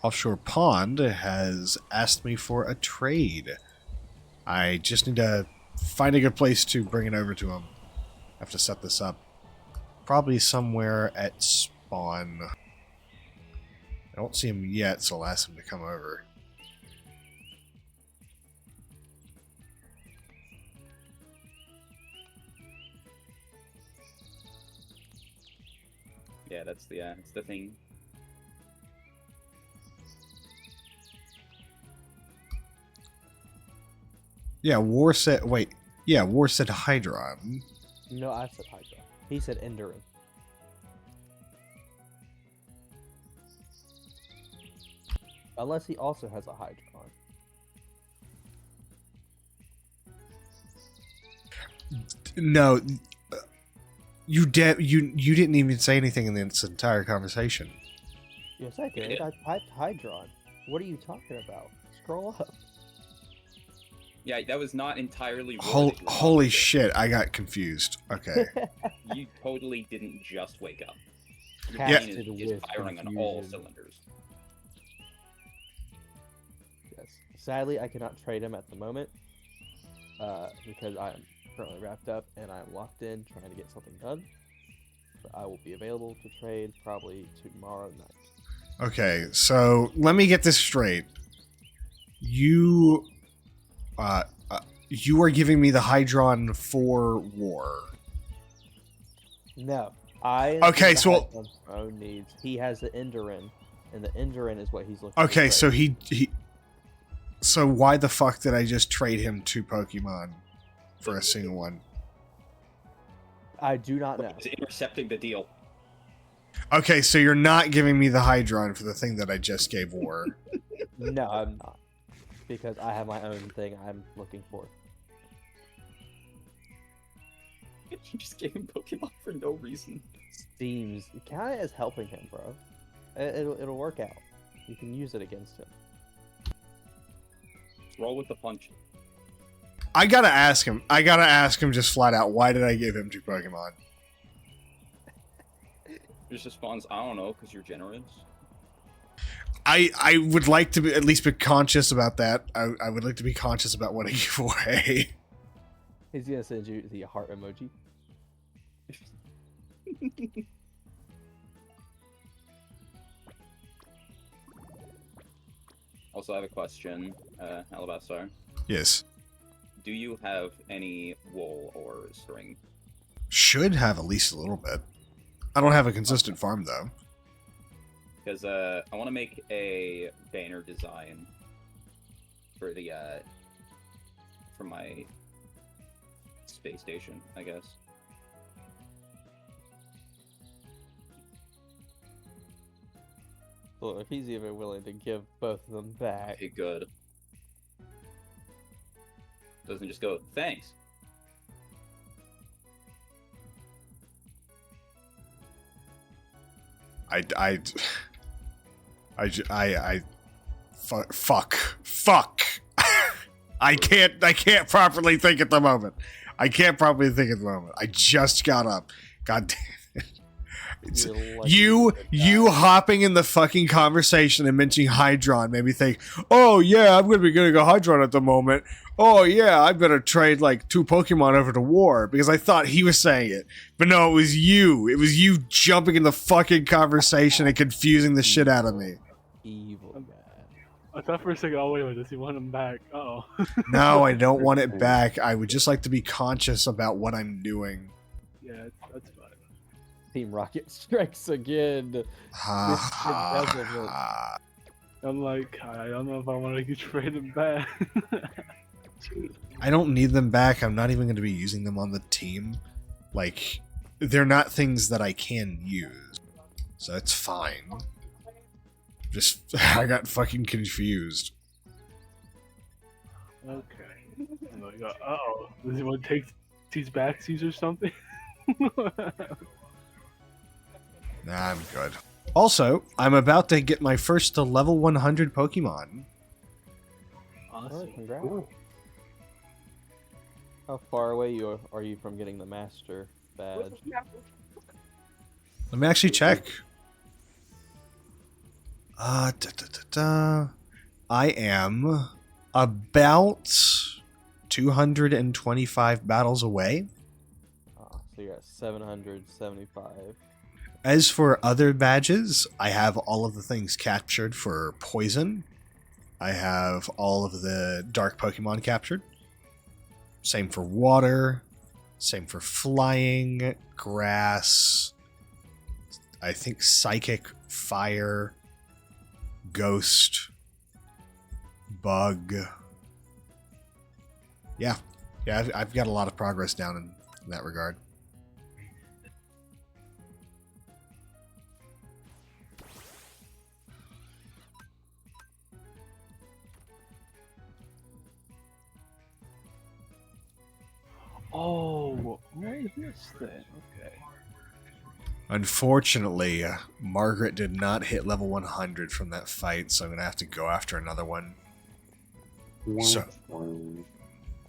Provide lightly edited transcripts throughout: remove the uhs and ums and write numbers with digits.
offshore pond has asked me for a trade. I just need to find a good place to bring it over to him. I have to set this up. Probably somewhere at spawn. I don't see him yet, so I'll ask him to come over. Yeah, that's the thing. Yeah, War said... Wait. Yeah, War said Hydron. No, I said Hydra. He said Enderin. Unless he also has a Hydron. No, you didn't even say anything in this entire conversation. Yes, I did. I typed Hydron. What are you talking about? Scroll up. Yeah, that was not entirely. Holy shit! I got confused. Okay. You totally didn't just wake up. Your Yeah. brain is firing on all cylinders. Yes. Sadly, I cannot trade him at the moment because I am currently wrapped up and I'm locked in trying to get something done. But I will be available to trade probably tomorrow night. Okay, so let me get this straight. You are giving me the Hydron for War. No, I. Okay, so own needs. He has the Enderin, and the Enderin is what he's looking. Okay, for. so he. So why the fuck did I just trade him 2 Pokemon for a single one? I do not know. He's intercepting the deal. Okay, so you're not giving me the Hydron for the thing that I just gave War. No, I'm not, because I have my own thing I'm looking for. You just gave him Pokemon for no reason. Seems kind of is helping him, bro. It'll work out. You can use it against him. Roll with the punch. I gotta ask him just flat out, why did I give him 2 Pokemon? He just responds, I don't know, because you're generous. I would like to at least be conscious about that. I would like to be conscious about what I give away. He's gonna send you the heart emoji. Also, I have a question, Alabaster. Yes. Do you have any wool or string? Should have at least a little bit. I don't have a consistent farm, though. Because I want to make a banner design for the for my space station, I guess. Well, if he's even willing to give both of them back. Okay, good. Doesn't just go, thanks. Fuck. I can't properly think at the moment. I just got up. God damn it. It's, you hopping in the fucking conversation and mentioning Hydron made me think, oh yeah, I'm gonna be getting a Hydron at the moment. Oh yeah, I'm gonna trade like 2 Pokemon over to War, because I thought he was saying it. But no, it was you. It was you jumping in the fucking conversation and confusing the shit out of me. Evil man. I thought for a second, oh wait, does he want him back? Uh-oh. No, I don't want it back. I would just like to be conscious about what I'm doing. Yeah, that's fine. Team Rocket strikes again. Ha ha. I'm like, I don't know if I want to trade him back. I don't need them back. I'm not even going to be using them on the team. Like, they're not things that I can use. So it's fine. Just, I got fucking confused. Okay. I'm like, uh-oh. Does he want to take these backsies or something? Nah, I'm good. Also, I'm about to get my first to level 100 Pokemon. Awesome. Congrats. Cool. How far away are you from getting the master badge? Let me actually check. I am about 225 battles away. So you're at 775. As for other badges, I have all of the things captured for poison. I have all of the dark Pokemon captured. Same for water. Same for flying, grass. I think psychic, fire, ghost, bug. Yeah, I've got a lot of progress down in that regard. Oh, where is this thing? Okay. Unfortunately, Margaret did not hit level 100 from that fight, so I'm gonna have to go after another one. So,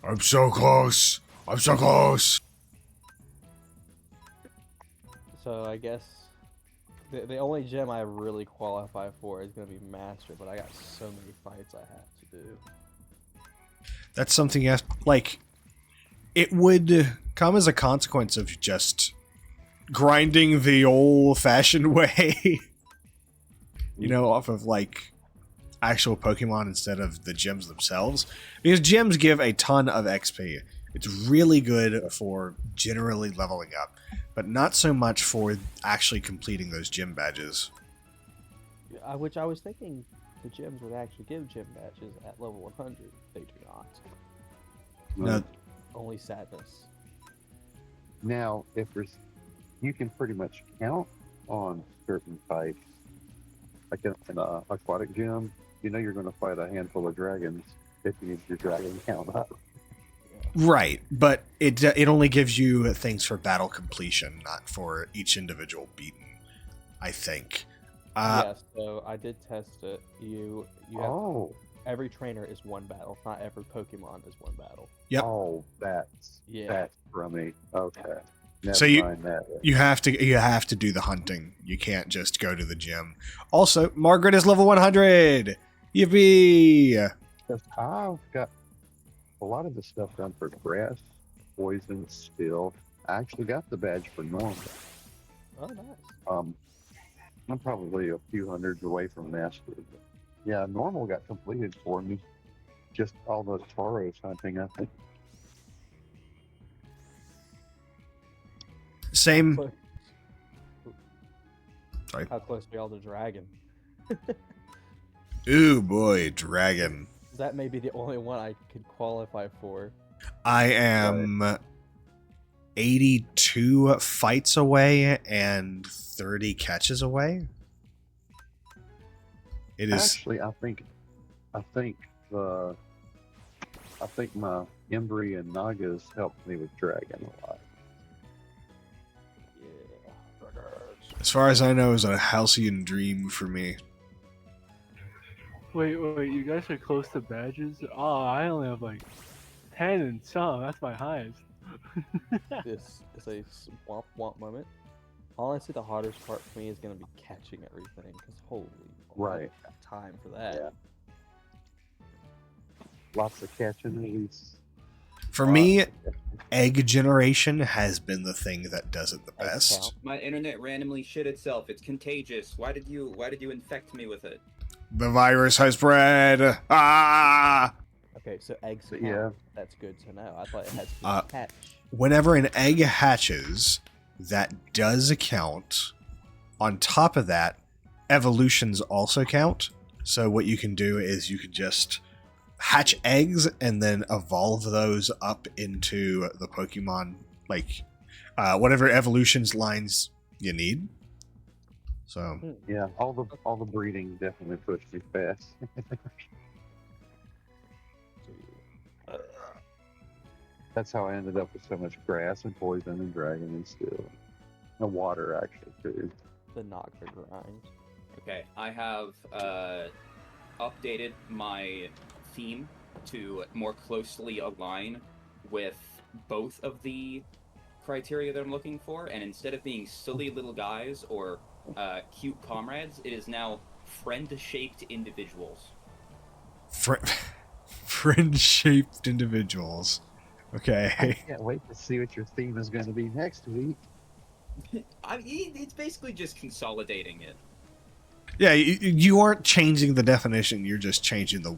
I'm so close. I'm so close. So I guess the only gem I really qualify for is going to be Master, but I got so many fights I have to do. That's something you have, like, it would come as a consequence of just grinding the old-fashioned way. You know, off of, like, actual Pokemon instead of the gems themselves. Because gems give a ton of XP. It's really good for generally leveling up, but not so much for actually completing those gym badges. Which I was thinking the gems would actually give gym badges at level 100. They do not. No, Only sadness. Now, if there's, you can pretty much count on certain fights. Like in an aquatic gym, you know you're going to fight a handful of dragons if you use your dragon count up. right, but it only gives you things for battle completion, not for each individual beaten, I think. Yeah, so I did test it. You have Oh, every trainer is one battle. Not every Pokemon is one battle. Yep. oh, that's crummy. Okay. Never So mind that. you have to do the hunting. You can't just go to the gym. Also, Margaret is level 100. Yippee! Because I've got a lot of the stuff done for grass, poison, steel. I actually got the badge for normal. Oh, nice. I'm probably a few hundreds away from master. But yeah, normal got completed for me. Just all those Tauros hunting, I think. Same. Sorry. How close are y'all to dragon? Ooh boy, dragon. That may be the only one I could qualify for. I am 82 fights away and 30 catches away. It is Actually, I think my Embry and Nagas helped me with dragon a lot. Yeah. as far as I know, is a halcyon dream for me. Wait, you guys are close to badges? Oh, I only have like 10 and some. That's my highest. This is a swamp womp moment. Honestly, the hardest part for me is going to be catching everything, because holy, Right. I got time for that. Yeah. Lots of catching these. For me, egg generation has been the thing that does it the Egg best. count. My internet randomly shit itself. It's contagious. Why did you infect me with it? The virus has spread. Ah! Okay, so eggs count. Yeah. That's good to know. I thought it had to be hatch. Whenever an egg hatches, that does count. On top of that, evolutions also count. So what you can do is you can just hatch eggs and then evolve those up into the Pokemon, like whatever evolutions lines you need. So Yeah, all the breeding definitely pushed me fast. That's how I ended up with so much grass and poison and dragon and steel. And water, actually, too. The Nocturne grind. Okay, I have updated my theme to more closely align with both of the criteria that I'm looking for, and instead of being silly little guys or cute comrades, it is now friend-shaped individuals. Friend-shaped individuals. I Okay. can't wait to see what your theme is going to be next week. It's basically just consolidating it. Yeah, you aren't changing the definition. You're just changing the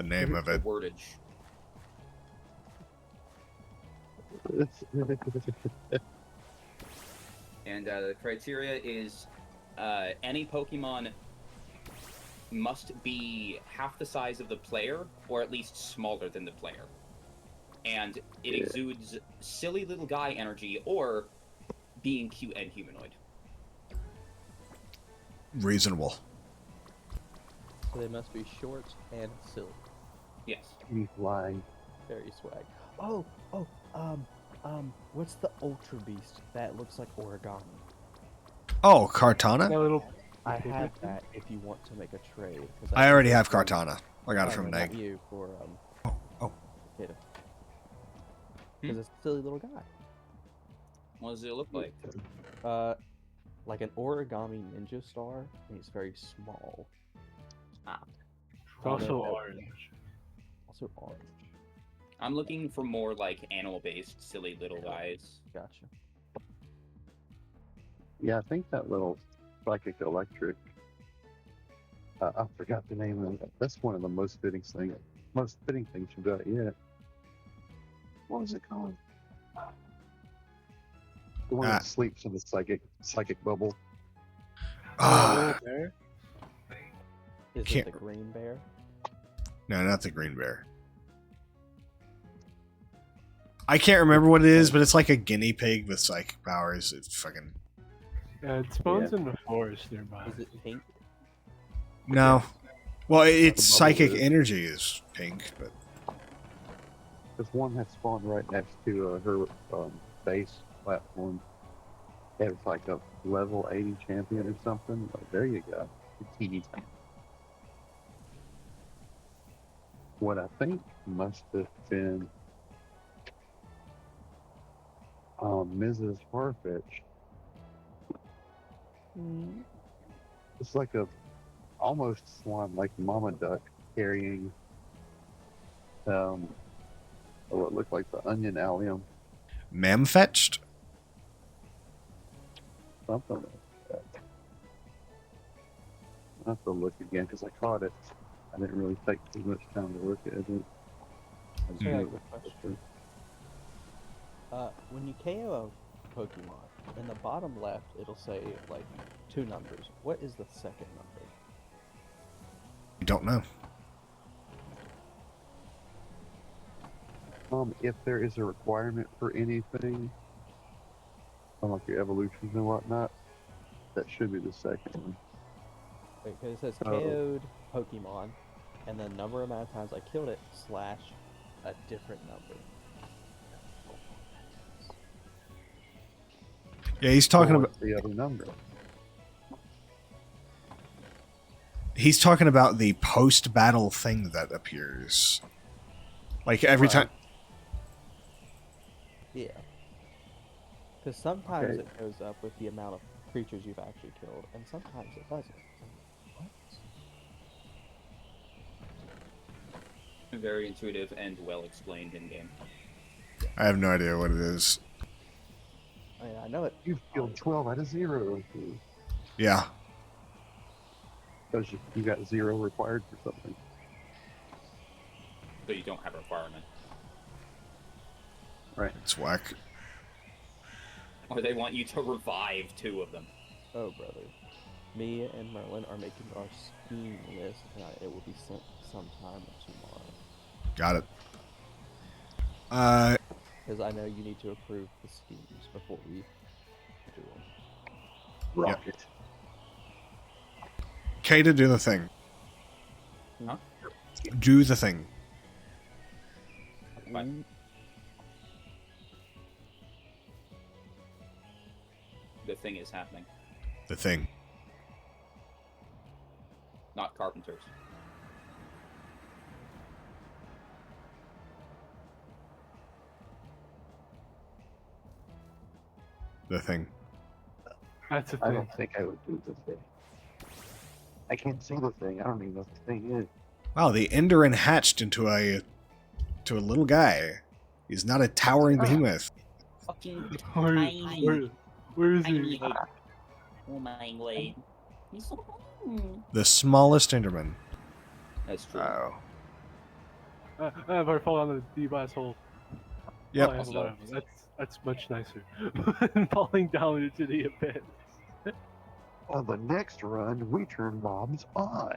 name of The it. wordage. And the criteria is any Pokemon must be half the size of the player, or at least smaller than the player. And it exudes silly little guy energy, or being cute and humanoid. Reasonable. So they must be short and silly. Yes. He's lying. Very swag. What's the Ultra Beast that looks like origami? Oh, That Kartana? little. I have that if you want to make a trade. I already have Kartana. I got it from an Neg. you for Oh. Kato. Because it's a silly little guy. What does it look like? Like an origami ninja star, and he's very small. It's also orange. Also orange. I'm looking for more like animal-based, silly little guys. Gotcha. Yeah, I think that little psychic electric. I forgot the name of it. That's one of the most fitting things you got yet. What was it called? The one that sleeps in the psychic bubble. Ah, There. Is Can't- it the green bear? no, not the green bear. I can't remember what it is, but it's like a guinea pig with psychic powers. It's fucking Yeah, it spawns in the forest nearby. Is it pink? no. Well, its bubble psychic is. energy is pink, but There's one that spawned right next to her base platform. It was like a level 80 champion or something. Like, there you go. It's teeny tiny. What I think must have been Mrs. Farfetch. It's like a almost swan, like Mama Duck carrying what looked like the onion allium, Mamfetched? something like that. I have to look again because I caught it. I didn't really take too much time to look at it. I just Yeah, knew good it was question. When you KO a Pokemon, in the bottom left, it'll say like 2 numbers. What is the second number? I don't know. If there is a requirement for anything, like your evolutions and whatnot, that should be the second one. Wait, because it says Oh. KO'd Pokemon, and the number amount of times I killed it / a different number. Yeah, he's talking Or about what's the other number. the post-battle thing that appears. Like every Right. time. Yeah. Because sometimes Okay. it goes up with the amount of creatures you've actually killed, and sometimes it doesn't. What? Very intuitive and well explained in game. I have no idea what it is. I mean, I know it. You've killed 12 out of 0. Yeah. Because you got 0 required for something. So you don't have a requirement. Right. It's whack. Or they want you to revive 2 of them. Oh, brother. Me and Merlin are making our scheme list, and it will be sent sometime tomorrow. Got it. Because I know you need to approve the schemes before we do them. Rocket. Kata, do the thing. Huh? Do the thing. What? The thing is happening. The thing. Not carpenters. The thing. That's a I thing. don't think I would do the thing. I can't see the thing. I don't even know what the thing is. Wow, the Enderin hatched into a little guy. He's not a towering behemoth. Fucking Where, tiny. where is Tiny he? head. Oh my god. He's so tiny. The smallest Enderman. That's true. Oh. I've already fallen on the deep asshole. Yep. Oh, I have Also- one of them. That's much nicer. Than falling down into the abyss. On the next run, we turn mobs on.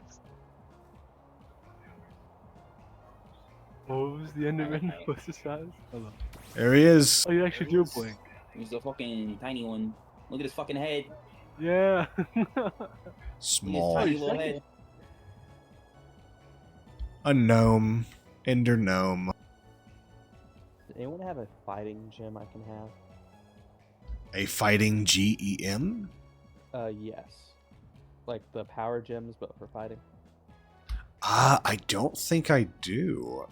What was the Enderman? What's his size? Hello. There he is. Oh, you actually do blink. He's the fucking tiny one. Look at his fucking head. Yeah. Look at his Small. tiny little head. A gnome. Ender gnome. Does anyone have a fighting gem I can have? A fighting GEM? Yes. Like the power gems, but for fighting. I don't think I do.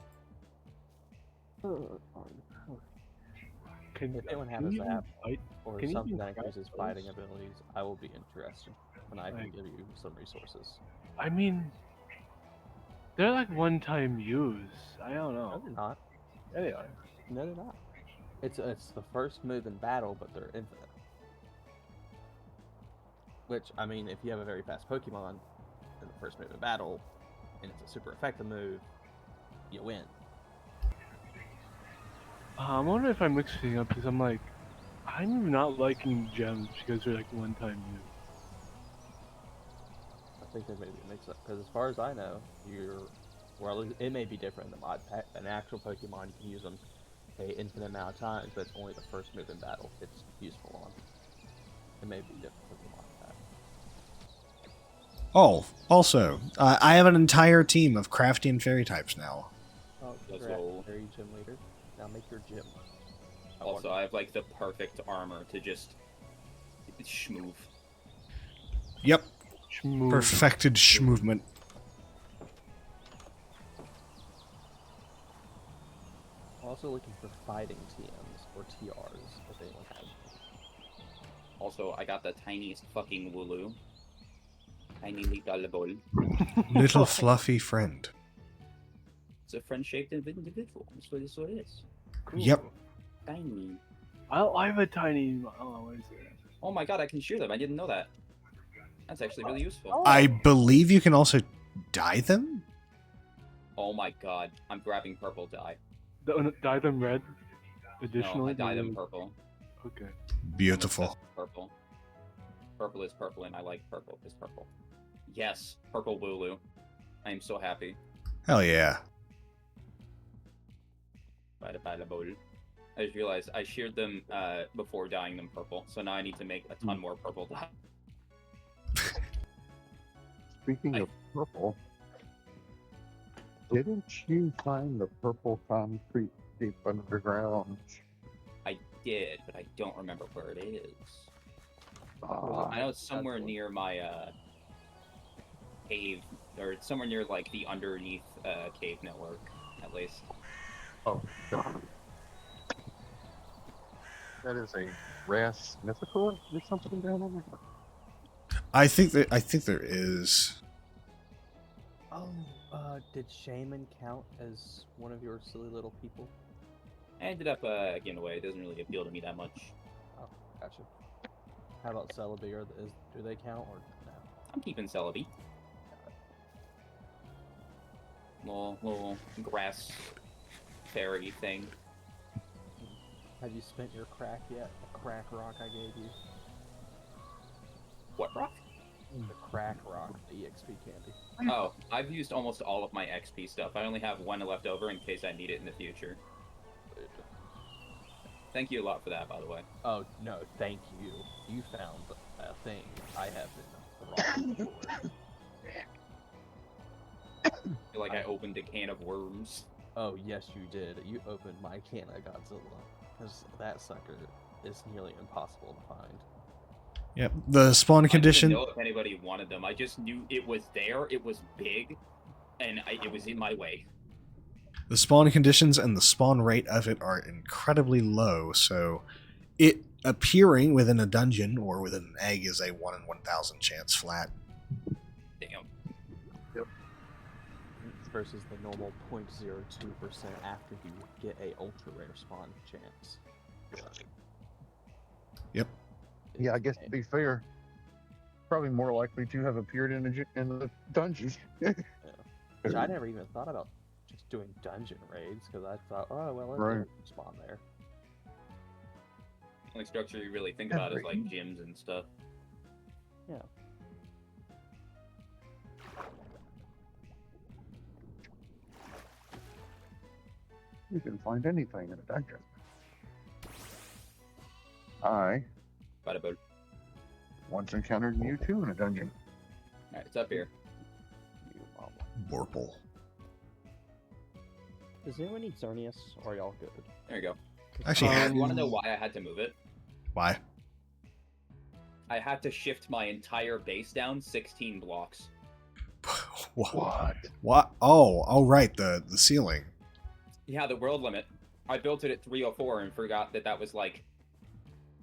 Can If anyone has can a you zap fight? or Can you something even that craft increases those? fighting abilities, I will be interested when I can Like- give you some resources. I mean, they're like one-time use. I don't No, know. they're not. Yeah, they are. No, they're not. It's the first move in battle, but they're infinite. Which, I mean, if you have a very fast Pokemon in the first move in battle, and it's a super effective move, you win. I'm wondering if I'm mixing up because I'm not liking gems because they're like one-time use. I think there may be a mix-up, because as far as I know, well, it may be different in the mod pack. An actual Pokemon, you can use them an infinite amount of times, but it's only the first move in battle it's useful on. It may be different from the mod pack. Oh, also, I have an entire team of Craftian fairy types now. Oh, Let's congrats, go. Fairy Gym Leader. Now make your gym. Also, I have like the perfect armor to just schmoove. Yep, Schmoo. perfected movement. Also looking for fighting TMs or TRs if anyone has. Also, I got the tiniest fucking Wooloo. Tiny little ball. Little fluffy friend. It's a friend-shaped individual. That's what it is. Cool. Yep. Tiny. I have a tiny. Oh, what is it? Oh my god, I can shear them. I didn't know that. That's actually really useful. I believe you can also dye them? Oh my god, I'm grabbing purple dye. Dye them red. No, Additionally, I dye them purple. Okay. Beautiful. Purple. Purple is purple, and I like purple is purple. Yes, purple Wooloo. I am so happy. Hell yeah. Bada bada bowl. I just realized I sheared them before dyeing them purple, so now I need to make a ton more purple dye. Speaking of purple, didn't you find the purple concrete deep underground? I did, but I don't remember where it is. Ah, I know it's somewhere near my cave, or it's somewhere near like the underneath cave network, at least. oh, God. That is a Ras Mythical or something down there? I think there is. Oh, did Shaman count as one of your silly little people? I ended up giving away. It doesn't really appeal to me that much. Oh, gotcha. How about Celebi? Do they count or no? I'm keeping Celebi. Little grass fairy thing. Have you spent your crack yet? The crack rock I gave you? What rock? The crack rock, the EXP candy. Oh, I've used almost all of my XP stuff. I only have one left over in case I need it in the future. Thank you a lot for that, by the way. Oh, no, thank you. You found a thing I have been robbed for. I feel like I opened a can of worms. Oh, yes, you did. You opened my can of Godzilla. Because that sucker is nearly impossible to find. Yep. The spawn I condition. didn't know if anybody wanted them. I just knew it was there, it was big, and it was in my way. The spawn conditions and the spawn rate of it are incredibly low, so it appearing within a dungeon or within an egg is a 1 in 1,000 chance flat. Damn. versus the normal 0.02% after you get a ultra rare spawn chance. Yep. Yeah, I guess to be fair, probably more likely to have appeared in the dungeon. Which I never even thought about just doing dungeon raids, because I thought, oh, well, let's Right. spawn there. The only structure you really think about is like gyms and stuff. Yeah. You can find anything in a dungeon. I Bada boom. once encountered Mewtwo in a dungeon. Alright, it's up here. You mama. Warple. Does anyone need Xerneas, or are y'all good? There you go. Actually, You want to know why I had to move it? why? I had to shift my entire base down 16 blocks. What? What? Oh, right, the ceiling. Yeah, the world limit. I built it at 304 and forgot that that was like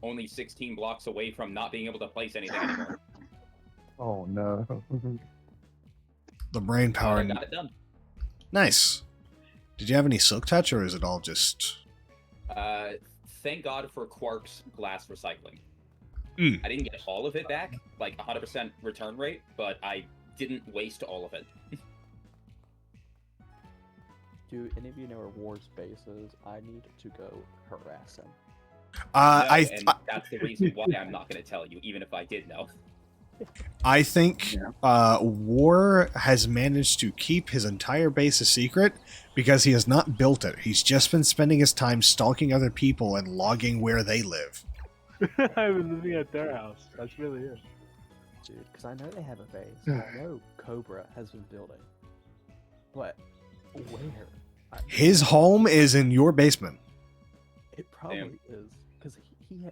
only 16 blocks away from not being able to place anything anymore. Oh no. The brain power. I got it done. Nice. Did you have any silk touch, or is it all just? Thank God for Quark's glass recycling. Mm. I didn't get all of it back, like 100% return rate, but I didn't waste all of it. Do any of you know where War's base is? I need to go harass him. And that's the reason why I'm not going to tell you, even if I did know. I think War has managed to keep his entire base a secret because he has not built it. He's just been spending his time stalking other people and logging where they live. I was living at their house. That's really it. Dude, because I know they have a base. I know Cobra has been building. But where? His home is in your basement. It probably is. Because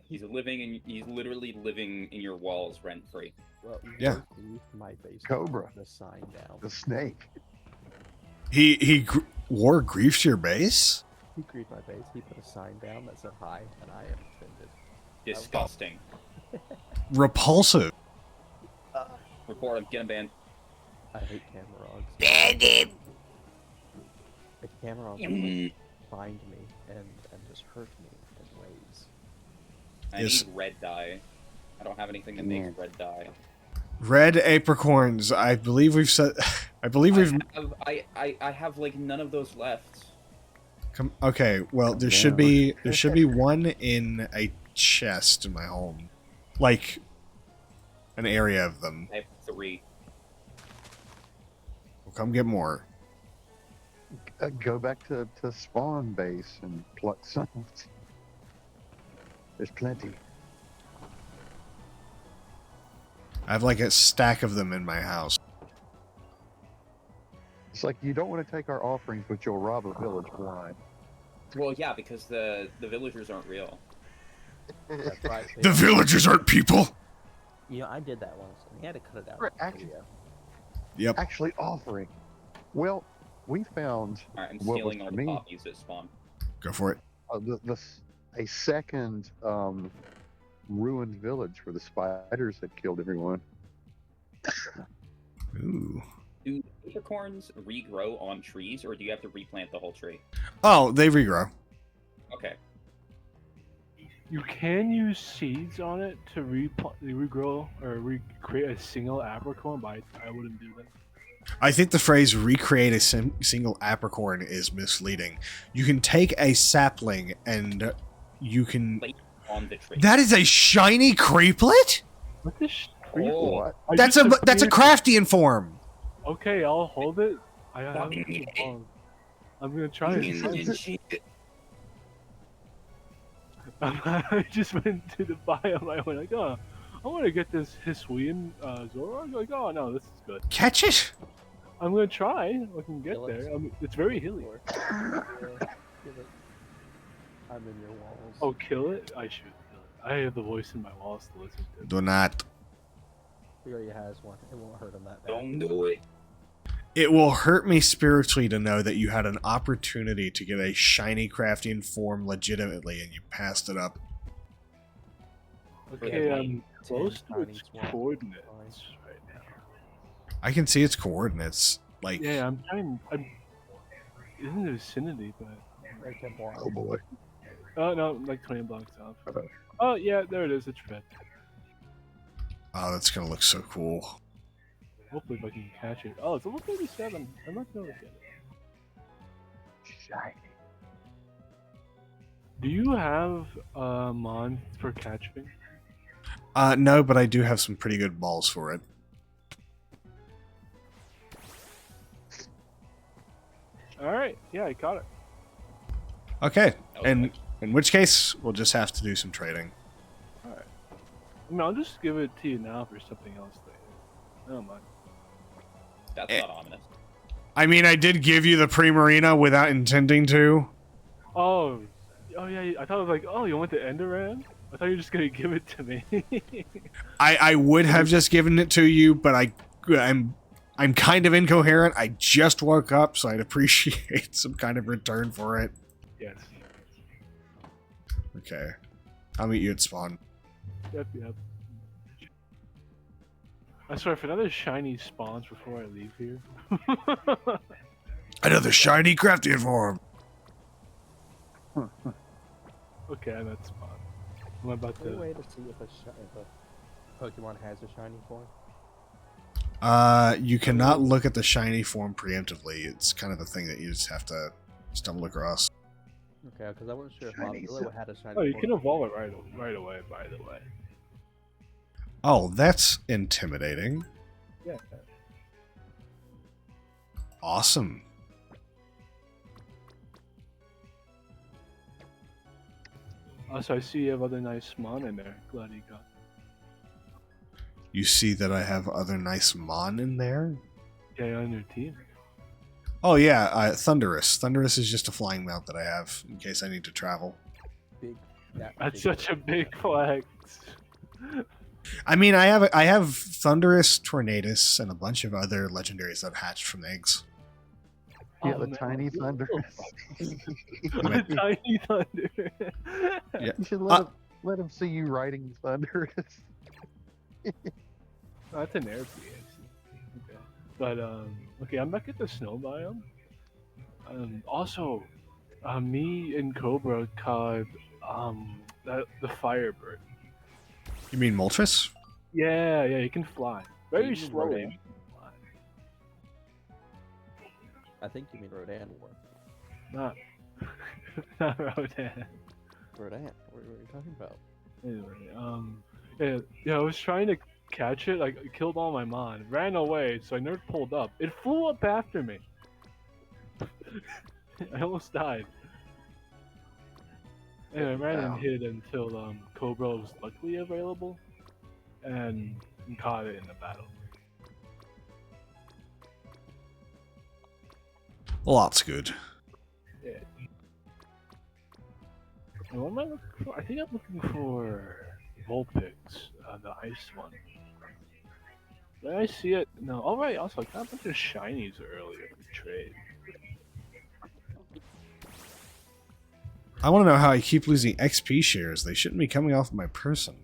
He's literally living in your walls rent free. Well, Yeah. My base. Cobra. The sign down. The snake. War griefs your base? He griefed my base. He put a sign down that said hi, and I am offended. Disgusting. Repulsive. Report him. Get him banned. I hate Camerods. Ban him! The Camerods like, find me and just hurt me in ways. I need red dye. I don't have anything that makes red dye. Red apricorns. I believe we've said. I have like none of those left. Okay, well there should be one in a chest in my home, like an area of them. I have 3. We'll come get more. Go back to spawn base and pluck some. There's plenty. I have like a stack of them in my house. It's like you don't want to take our offerings, but you'll rob a village blind. Well, yeah, because the villagers aren't real. That's right. The villagers aren't people. You know, I did that once, and he had to cut it out. Right, of the actually- video. Yep. Actually offering. Well, we found Alright, I'm what was stealing all for the me poppies that spawn. Go for it. a second ruined village where the spiders had killed everyone. Ooh. Do apricorns regrow on trees, or do you have to replant the whole tree? Oh, they regrow. Okay. You can use seeds on it to regrow or recreate a single apricorn, but I wouldn't do that. I think the phrase "recreate a single apricorn" is misleading. You can take a sapling and you can. On the tree. That is a shiny creeplet. What this? Oh. What? That's a Craftian form. Okay, I'll hold it. I'm gonna try it. I just went to the biome. I went like, oh, I want to get this Hisuian Zoro. I'm like, oh no, this is good. Catch it. I'm gonna try. I can get there. It's very hilly. I'm in your walls. Oh, kill it? I should kill it. I have the voice in my walls to listen to. Do not. He already has one. It won't hurt him that bad. Don't do it. It will hurt me spiritually to know that you had an opportunity to get a shiny Craftian form legitimately and you passed it up. Okay, I'm close to Tiny its swamp. coordinates right now. I can see its coordinates. Like, Yeah, I'm trying. I'm in the vicinity, but Right, 10 more. Oh boy. oh no, like 20 blocks off. Okay. Oh yeah, there it is. It's red. oh, that's gonna look so cool. Hopefully, if I can catch it. Oh, it's a level 37. I'm not gonna look at it. Shiny. Do you have Mons for catching? No, but I do have some pretty good balls for it. All right. Yeah, I caught it. Okay, That was and quick. in which case, we'll just have to do some trading. All right. I mean, I'll just give it to you now for something else later. Never mind. That's Eh. not ominous. I mean, I did give you the Primarina without intending to. Oh yeah. I thought it was like, oh, you want the Enderan? I thought you were just gonna give it to me. I would have just given it to you, but I'm kind of incoherent. I just woke up, so I'd appreciate some kind of return for it. Yes. Okay. I'll meet you at spawn. Yep. I swear, if another shiny spawns before I leave here. Another shiny Craftian Form. Okay, I'm at spawn. I'm about Is there a to. way to see if a Pokemon has a shiny form? You cannot look at the shiny form preemptively. It's kind of the thing that you just have to stumble across. Okay, because I wasn't sure if Shiny Mozzilla had a shiny Oh, you form. can evolve it right away. By the way. Oh, that's intimidating. Yeah. Awesome. Also, I see you have other nice Mon in there. Glad you got. You see that I have other nice Mon in there? Yeah, on your team. Oh yeah, Thunderous. Thunderous is just a flying mount that I have in case I need to travel. Big. That's such a big flex. I mean, I have Thunderous, Tornadus, and a bunch of other legendaries that hatched from eggs. Yeah, Oh, the man. tiny thunder. The tiny thunder. Yeah. You should let him see you riding Thunderous. That's an air PNC. Okay. But okay, I'm back at the snow biome. Also, me and Cobra caught the Firebird. You mean Moltres? Yeah, you can fly very You mean slowly. Rodan? You can fly. I think you mean Rodan War. Not not Rodan. Rodan? What are you talking about? Anyway, yeah, I was trying to catch it. Like, it killed all my mon, ran away, so I nerd pulled up. It flew up after me. I almost died. And I ran Wow. and hid until Cobra was luckily available, and caught it in the battle. Lots good. Yeah. And what am I looking for? I think I'm looking for Vulpix, the ice one. Did I see it? No. Oh right. Also, I got a bunch of shinies earlier to trade. I want to know how I keep losing XP shares. They shouldn't be coming off my person.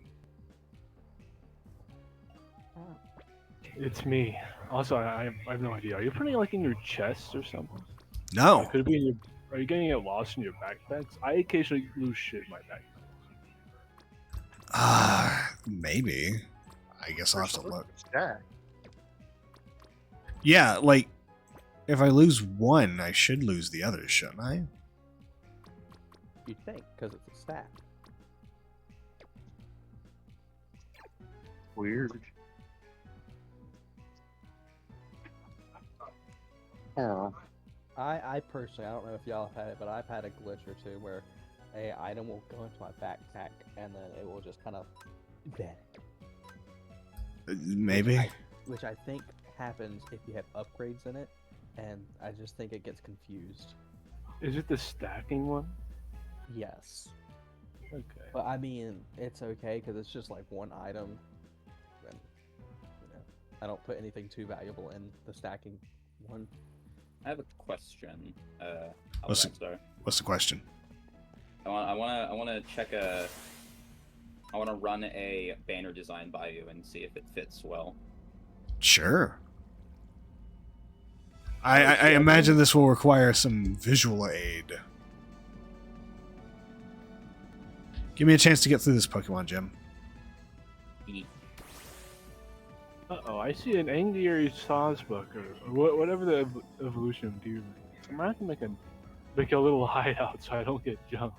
It's me. Also, I have no idea. Are you putting it like in your chest or something? No. Could it be in your? Are you getting it lost in your backpacks? I occasionally lose shit in my backpack. Maybe. I guess I'll have to look. Stack. Yeah, like, if I lose one, I should lose the others, shouldn't I? You'd think, because it's a stack. Weird. Oh. I personally, I don't know if y'all have had it, but I've had a glitch or two where a item will go into my backpack and then it will just kind of vanish. Maybe. Which I think happens if you have upgrades in it, and I just think it gets confused. Is it the stacking one? Yes. Okay. But I mean, it's okay because it's just like one item. And, you know, I don't put anything too valuable in the stacking one. I have a question. What's Alberto. What's the question? I want to check a. I want to run a banner design by you and see if it fits well. Sure. I imagine this will require some visual aid. Give me a chance to get through this Pokemon gym. Uh-oh, I see an angry Sawsbuck, or whatever the evolution of deer is. I'm gonna have to make a little hideout so I don't get jumped.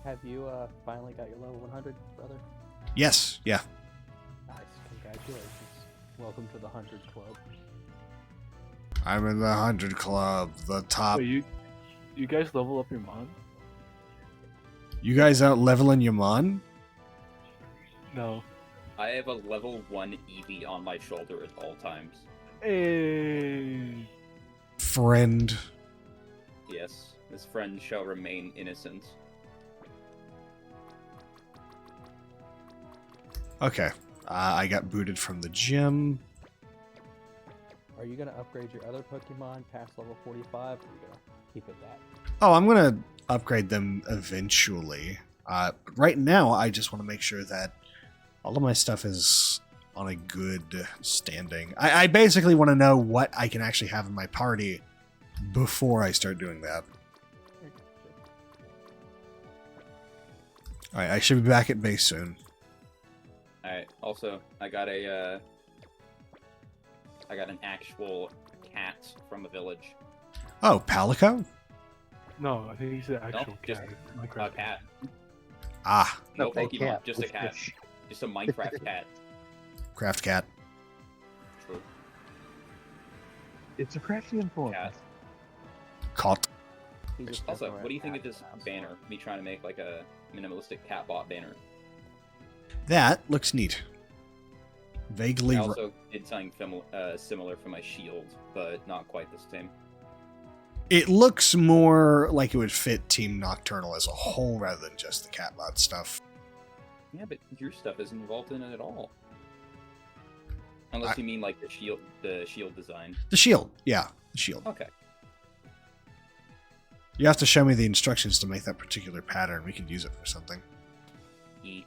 Have you finally got your level 100, brother? Yes, yeah. Nice, congratulations. Welcome to the 100 Club. I'm in the 100 Club, the top. Wait, you guys level up your Mon? You guys out leveling Yaman? No. I have a level 1 Eevee on my shoulder at all times. Hey. Friend. Yes, this friend shall remain innocent. Okay. I got booted from the gym. Are you gonna upgrade your other Pokemon past level 45, or are you gonna keep it that? Oh, I'm gonna upgrade them eventually. Right now, I just want to make sure that all of my stuff is on a good standing. I basically want to know what I can actually have in my party before I start doing that. Alright, I should be back at base soon. Alright, also, I got an actual cat from a village. Oh, Palico? No, I think he's the actual just cat. A Minecraft cat. Ah, No No, a Pokemon, cat. just a It's cat. fish. Just a Minecraft cat. Craft Cat. True. It's a Craftian Forms. Cat. Caught. He just Also, doesn't what do you think wear of this hats now, so- banner? Me trying to make like a minimalistic cat bot banner. That looks neat. Vaguely. I also did something similar for my shield, but not quite the same. It looks more like it would fit Team Nocturnal as a whole rather than just the Catbot stuff. Yeah, but your stuff isn't involved in it at all. Unless you mean like the shield design. The shield. Yeah, the shield. Okay. You have to show me the instructions to make that particular pattern. We could use it for something. Eat.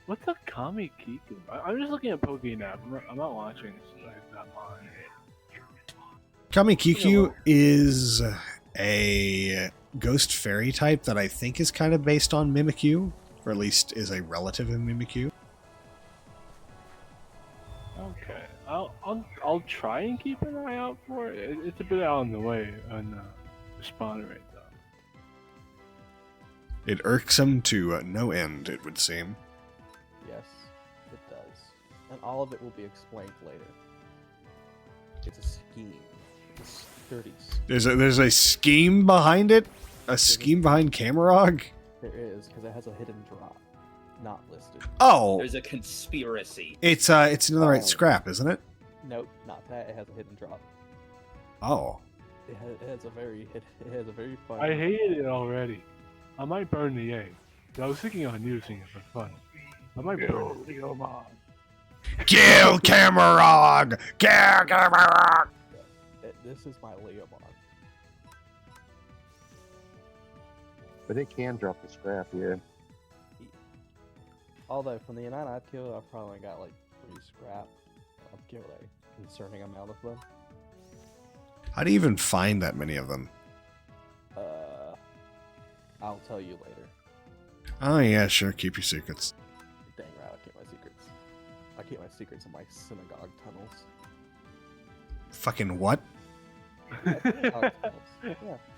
What's a Kami Kiku? I'm just looking at PokeNap. I'm not watching that line. Kamikikyu is a ghost fairy type that I think is kind of based on Mimikyu, or at least is a relative of Mimikyu. Okay, I'll try and keep an eye out for it. It's a bit out on the way on the spawn rate though. It irks him to no end, it would seem. Yes, it does. And all of it will be explained later. It's a scheme. It's dirty scheme. There's a scheme behind it? A scheme behind Camarog? There is, because it has a hidden drop. Not listed. Oh! There's a conspiracy. It's another right scrap, isn't it? Nope, not that. It has a hidden drop. Oh. It has a very fun. I hated it already. I might burn the egg. I was thinking on using it for fun. I might burn it. Kill Camarog! Kill Camarog! This is my Leomon. But it can drop the scrap, yeah. Although from the amount I've killed, I've probably got like 3 scrap. I've killed a concerning amount of them. How do you even find that many of them? I'll tell you later. Oh yeah, sure, keep your secrets. Dang right, I keep my secrets. I keep my secrets in my synagogue tunnels. Fucking what? Synagogue tunnels. Yeah,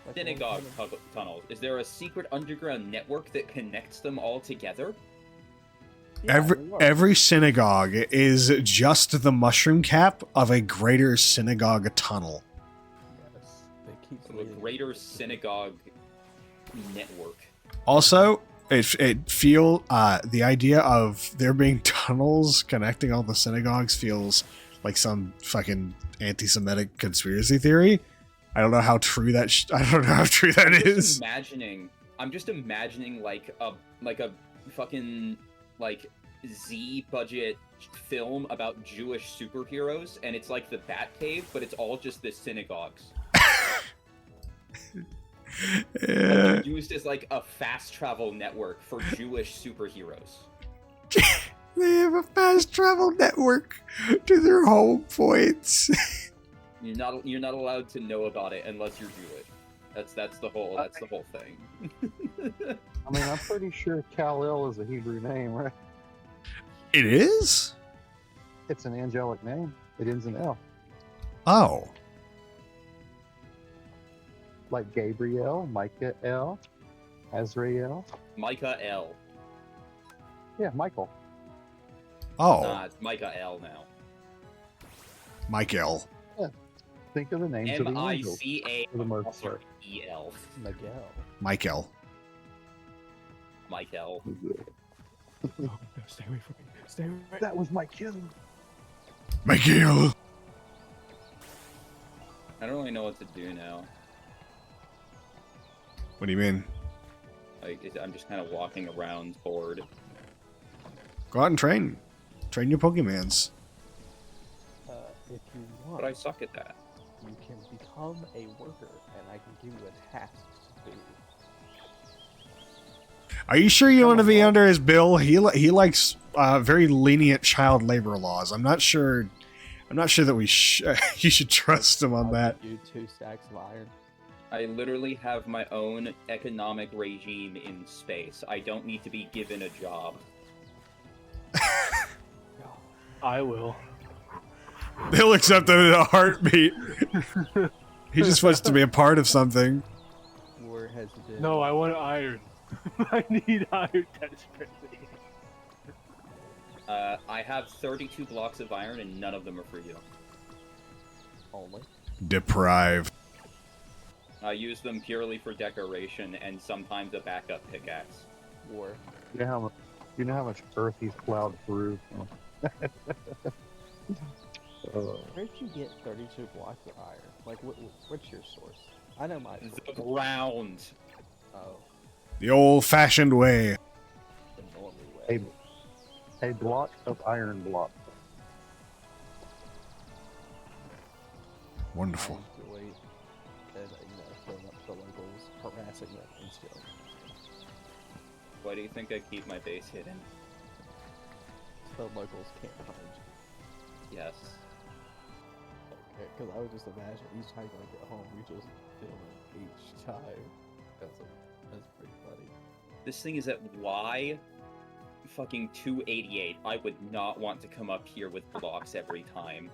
like the Synagogue one- tunnels. Is there a secret underground network that connects them all together? Yeah, they are. Every synagogue is just the mushroom cap of a greater synagogue tunnel. Yes, they keep So a leading. greater synagogue network. Also, it feel the idea of there being tunnels connecting all the synagogues feels like some fucking anti-Semitic conspiracy theory. I don't know how true that. I don't know how true that is. I'm just imagining like a fucking like Z budget film about Jewish superheroes, and it's like the Batcave, but it's all just the synagogues. Yeah. Used as like a fast travel network for Jewish superheroes. They have a fast travel network to their home points. You're not allowed to know about it unless you do it. That's the whole thing. I mean, I'm pretty sure Kal-El is a Hebrew name, right? It is? It's an angelic name. It ends in L. Oh. Like Gabriel, Michael, Azrael. Micah L. Yeah, Michael. Oh. It's Micah L now. Michael. Think of the names of the angels. For the most part. M-I-C-A-E-L. Miguel. Michael. Michael. No, stay away from me. Stay away. That was my kid. Michael. I don't really know what to do now. What do you mean? Like, I'm just kind of walking around bored. Go out and train. Train your Pokemans. If you want, But I suck at that. you can become a worker, and I can give you a task to do. Are you sure you want to be under his bill? He likes very lenient child labor laws. I'm not sure that we you should trust him on I'll that. give you 2 stacks of iron. I literally have my own economic regime in space. I don't need to be given a job. I will. He'll accept it in a heartbeat. He just wants to be a part of something. War hesitant. No, I want iron. I need iron desperately. I have 32 blocks of iron and none of them are for you. Only. Deprive. I use them purely for decoration and sometimes a backup pickaxe. War. You know how much earth he's plowed through? Where'd you get 32 blocks of iron? Like, what's your source? I know my source. The ground. Oh, The old-fashioned way. the normal way. A block of iron block. Wonderful. I enjoy, throwing up the locals, harassing them, and stealing. Why do you think I keep my base hidden? The locals can't find you. Yes. Okay, because I would just imagine each time you get home, you just feel it each time. That's pretty funny. This thing is at Y fucking 288. I would not want to come up here with blocks every time.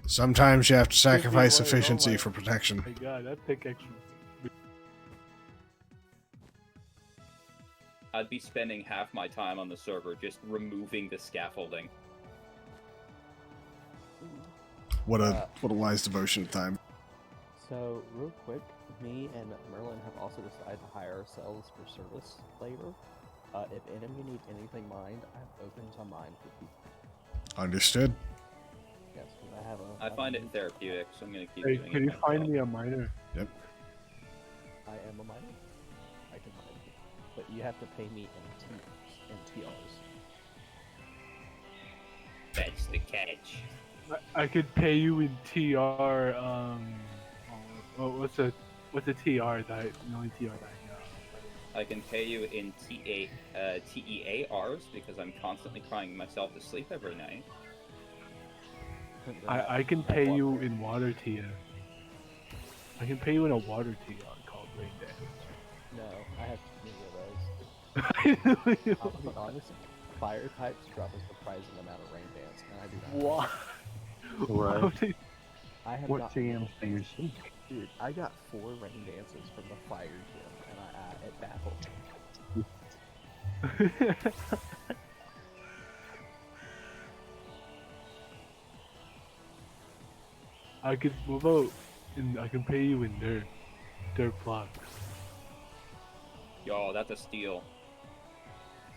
Sometimes you have to sacrifice Just be efficiency like, for protection. My God, that pickaxe. I'd be spending half my time on the server just removing the scaffolding. What a wise devotion time. So, real quick, me and Merlin have also decided to hire ourselves for service labor. If any of you need anything mined, I've opened to mine for people. Understood. Yes, because I have a... I find it therapeutic, so I'm gonna keep Hey, doing it. can you myself. find me a miner? I am a miner. I can mine you. But you have to pay me in TRs. That's the catch. I could pay you in TR. What's a TR that the only TR that I know? I can pay you in TEARs because I'm constantly crying myself to sleep every night. I can pay you in water TR. I can pay you in a water TR called Rain Dance. No, I have many of those. I'll be honest, fire types drop a surprising amount of rain dance, and I do not. What? Right. I have What not. TMs do you see? Dude, I got 4 rain dances from the fire gym, and it baffled me. I could move out, and I can pay you in dirt blocks. Yo, that's a steal.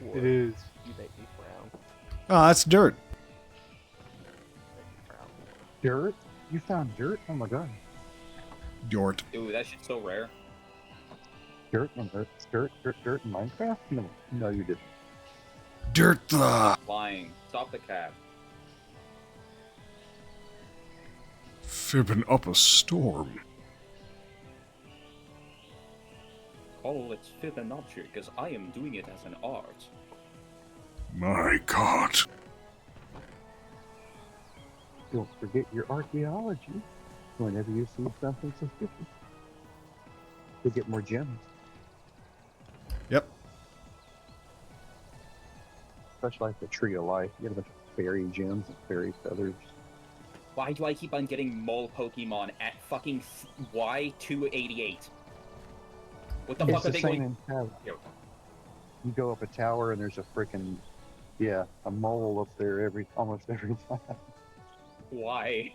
Or It is. You make me frown. Oh, that's dirt. Make me frown. Dirt? You found dirt? Oh my god. Dort. Ooh, that shit's so rare. Dirt in Minecraft? No, you didn't. Dirt the Lying. Stop the cap. fibbing up a storm. Oh, it's Fibonacci, because I am doing it as an art. My God. Don't forget your archaeology whenever you see something suspicious. To get more gems. Yep. Especially like the tree of life. You get a bunch of fairy gems and fairy feathers. Why do I keep on getting mole Pokemon at fucking Y288? What the It's fuck are the they same going? in tower. Yo, You go up a tower and there's a freaking, yeah, a mole up there almost every time. Why?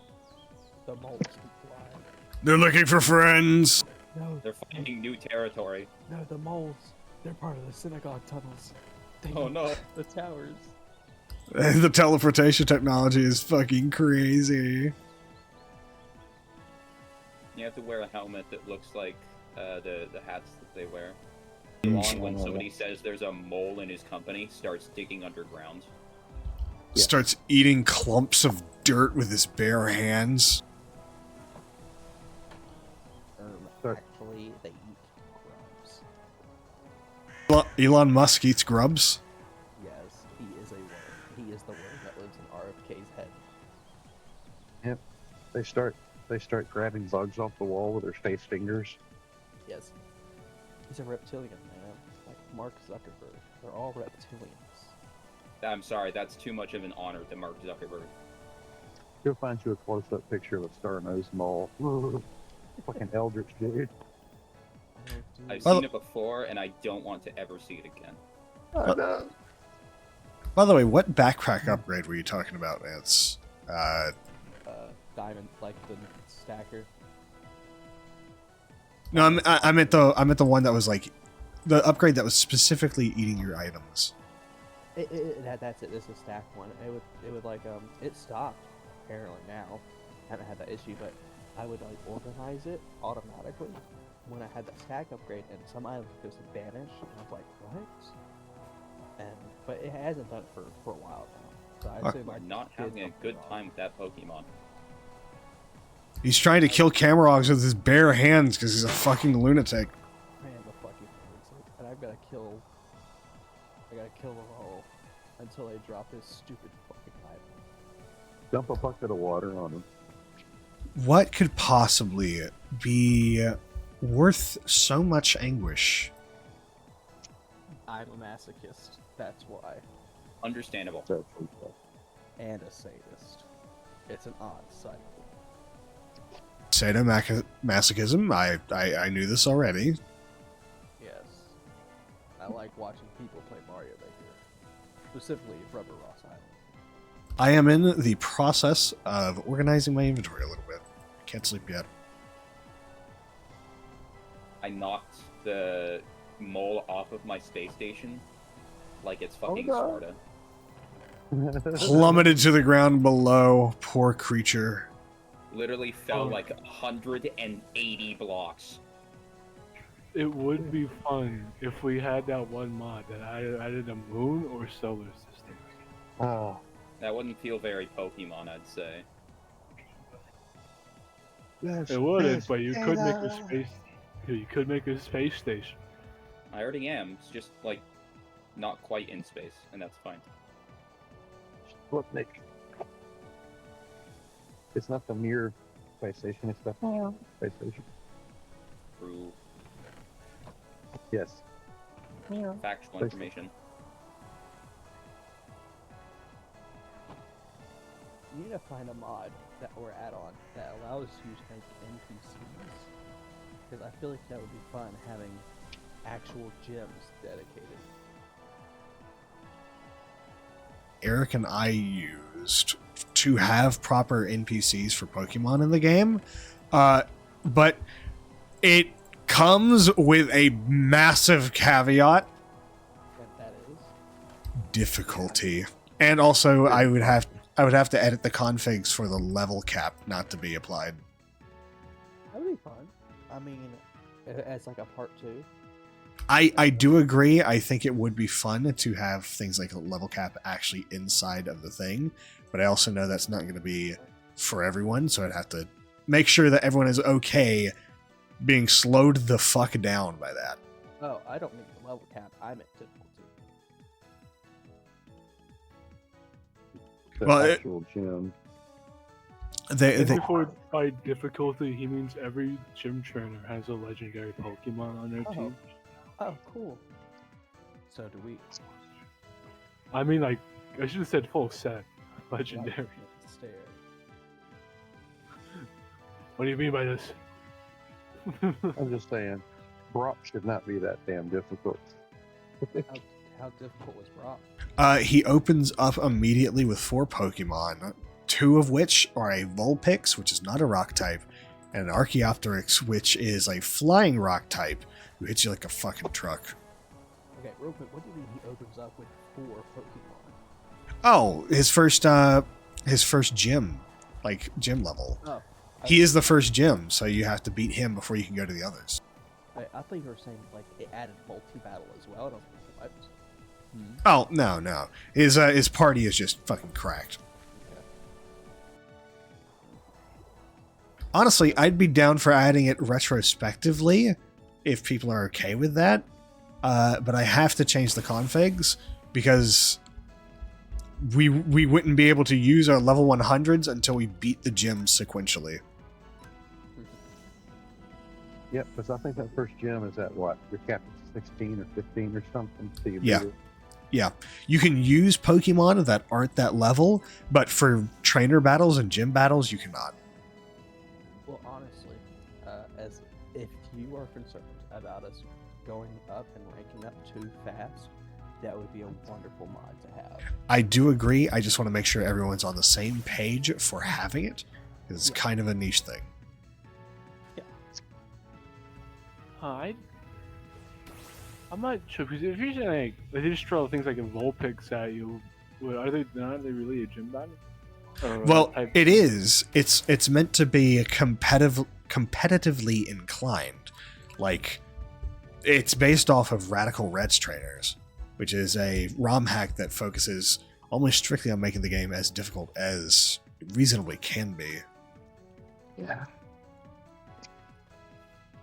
The moles keep flying. They're looking for friends. No, They're finding new territory. no, the moles. They're part of the synagogue tunnels. They Oh no. The towers. The teleportation technology is fucking crazy. You have to wear a helmet that looks like the hats that they wear. Elon, when somebody says there's a mole in his company, starts digging underground. Yeah. Starts eating clumps of dirt with his bare hands. Actually, they eat grubs. Elon Musk eats grubs. Yes, he is a worm. He is the worm that lives in RFK's head. Yep. They start grabbing bugs off the wall with their face fingers. Yes. He's a reptilian, man. Like Mark Zuckerberg. They're all reptilians. I'm sorry, that's too much of an honor to Mark Zuckerberg. Go find you a close-up picture of a star-nosed mole. Fucking eldritch, dude. Oh, dude. I've Well- seen it before, and I don't want to ever see it again. Oh, no. By the way, what backpack upgrade were you talking about, Vance? Diamond, like the stacker. No, I meant the one that was like the upgrade that was specifically eating your items. That's it. This is a stack one. It would like it stopped apparently now. Haven't had that issue, but I would like organize it automatically when I had that stack upgrade, and some items just vanish. And I was like, what? But it hasn't done it for a while now. So I'd say We're my not kids having a don't good get time with that Pokemon. He's trying to kill Camerogs with his bare hands because he's a fucking lunatic. Man, the fucking things. And I gotta kill them all until they drop this stupid fucking item. Dump a bucket of water on him. What could possibly be worth so much anguish? I'm a masochist. That's why. Understandable. That's what he And a sadist. It's an odd cycle. Sadomasochism. I knew this already. Yes. I like watching people play Mario Maker. Specifically Rubber Ross Island. I am in the process of organizing my inventory a little bit. Can't sleep yet. I knocked the mole off of my space station like it's fucking no. Sparta. Plummeted to the ground below. Poor creature. Literally fell Oh. like 180 blocks. It would be fun if we had that one mod that added a moon or solar system. Oh, That wouldn't feel very Pokemon, I'd say. yes, It wouldn't, yes, but you could make a yes. space. You could make a space station. I already am. It's just like not quite in space, and that's fine. Sputnik. It's not the mere space station, it's the space station. Through Yes. factual Space- information. You need to find a mod or add-on that allows you to make NPCs. Because I feel like that would be fun having actual gyms dedicated. Eric and I used to have proper NPCs for Pokemon in the game, but it comes with a massive caveat: That is. difficulty. And also, I would have to edit the configs for the level cap not to be applied. That would be fun. I mean, as like a part 2. I do agree. I think it would be fun to have things like a level cap actually inside of the thing, but I also know that's not going to be for everyone, so I'd have to make sure that everyone is okay being slowed the fuck down by that. Oh, I don't mean the level cap. I meant difficulty. The Well, actual gym. They By difficulty, he means every gym trainer has a legendary Pokemon on their team. Oh, cool. So do we. I mean, like, I should have said full set. Legendary. Stare. What do you mean by this? I'm just saying, Brock should not be that damn difficult. How difficult was Brock? He opens up immediately with 4 Pokemon, 2 of which are a Vulpix, which is not a rock type, and an Archaeopteryx, which is a flying rock type, who hits you like a fucking truck. Okay, real quick, what do you mean he opens up with 4 Pokemon? Oh, his first gym, like gym level. Oh. He is the first gym, so you have to beat him before you can go to the others. I thought you were saying like it added multi-battle as well. I don't think it was. Oh, no. His party is just fucking cracked. Okay. Honestly, I'd be down for adding it retrospectively if people are okay with that. But I have to change the configs because we wouldn't be able to use our level 100s until we beat the gyms sequentially. Yep, because I think that first gym is at what? Your cap is 16 or 15 or something. So you Yeah. beat it. Yeah, you can use Pokemon that aren't that level, but for trainer battles and gym battles, you cannot. Well, honestly, as if you are concerned about us going up and ranking up too fast, that would be a wonderful mod to have. I do agree. I just want to make sure everyone's on the same page for having it. It's kind of a niche thing. I'm not sure because if you're saying like, they just throw things like a Vulpix at you, are they really a gym battle? Or Well, it is. It's meant to be competitively inclined. Like, it's based off of Radical Reds Trainers, which is a ROM hack that focuses almost strictly on making the game as difficult as it reasonably can be. Yeah.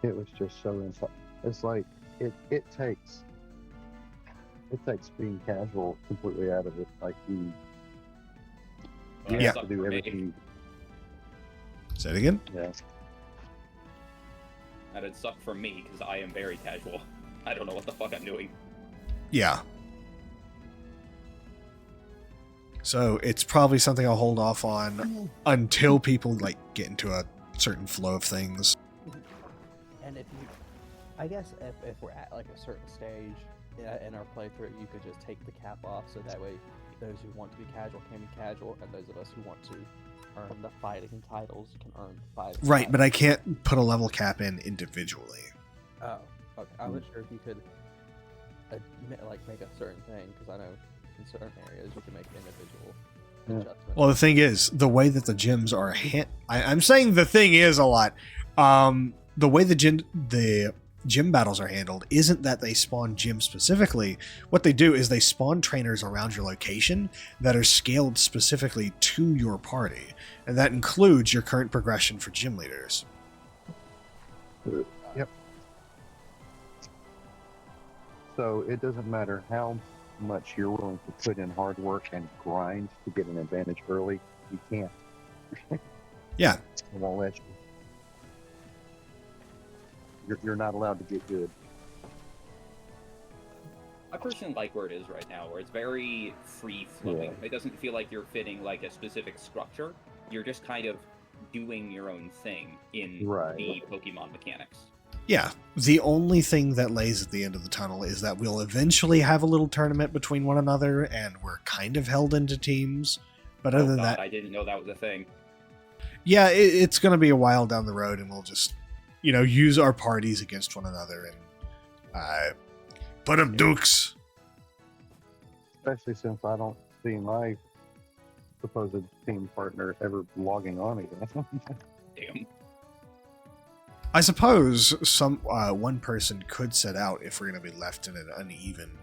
It was just so it's like it takes being casual completely out of it. Like you Well, Yeah. that have to sucked do for me. everything. Say it again? Yeah. That'd suck for me because I am very casual. I don't know what the fuck I'm doing. Yeah. So it's probably something I'll hold off on until people like get into a certain flow of things. And if you, I guess if we're at like a certain stage in our playthrough, you could just take the cap off, so that way those who want to be casual can be casual, and those of us who want to earn the fighting titles can earn the fighting. Right, but I titles. can't put a level cap in individually. Oh, okay. I was sure if you could, like make a certain thing, because I know in certain areas you can make individual adjustments. Well, the thing is, the way that the gyms are I'm saying the thing is a lot. The way the gym battles are handled isn't that they spawn gyms specifically. What they do is they spawn trainers around your location that are scaled specifically to your party, and that includes your current progression for gym leaders. Yep. So it doesn't matter how much you're willing to put in hard work and grind to get an advantage early, you can't. Yeah. It won't let you. You're not allowed to get good. I personally like where it is right now, where it's very free-flowing. Yeah. It doesn't feel like you're fitting like a specific structure. You're just kind of doing your own thing in Right. the Pokemon mechanics. Yeah. The only thing that lays at the end of the tunnel is that we'll eventually have a little tournament between one another, and we're kind of held into teams. But other Oh than god, that, I didn't know that was a thing. yeah, it's going to be a while down the road, and we'll just, use our parties against one another and put up dukes. Especially since I don't see my supposed team partner ever logging on again. Damn. I suppose one person could set out if we're going to be left in an uneven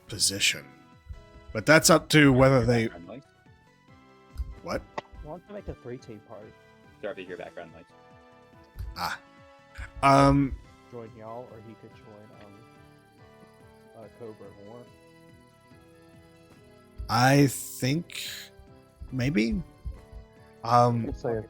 position, but that's up to whether they. Background noise. What? I want to make a 3-team party. Sorry to hear background noise. Join y'all, or he could join Cobra War. I think maybe. Let's say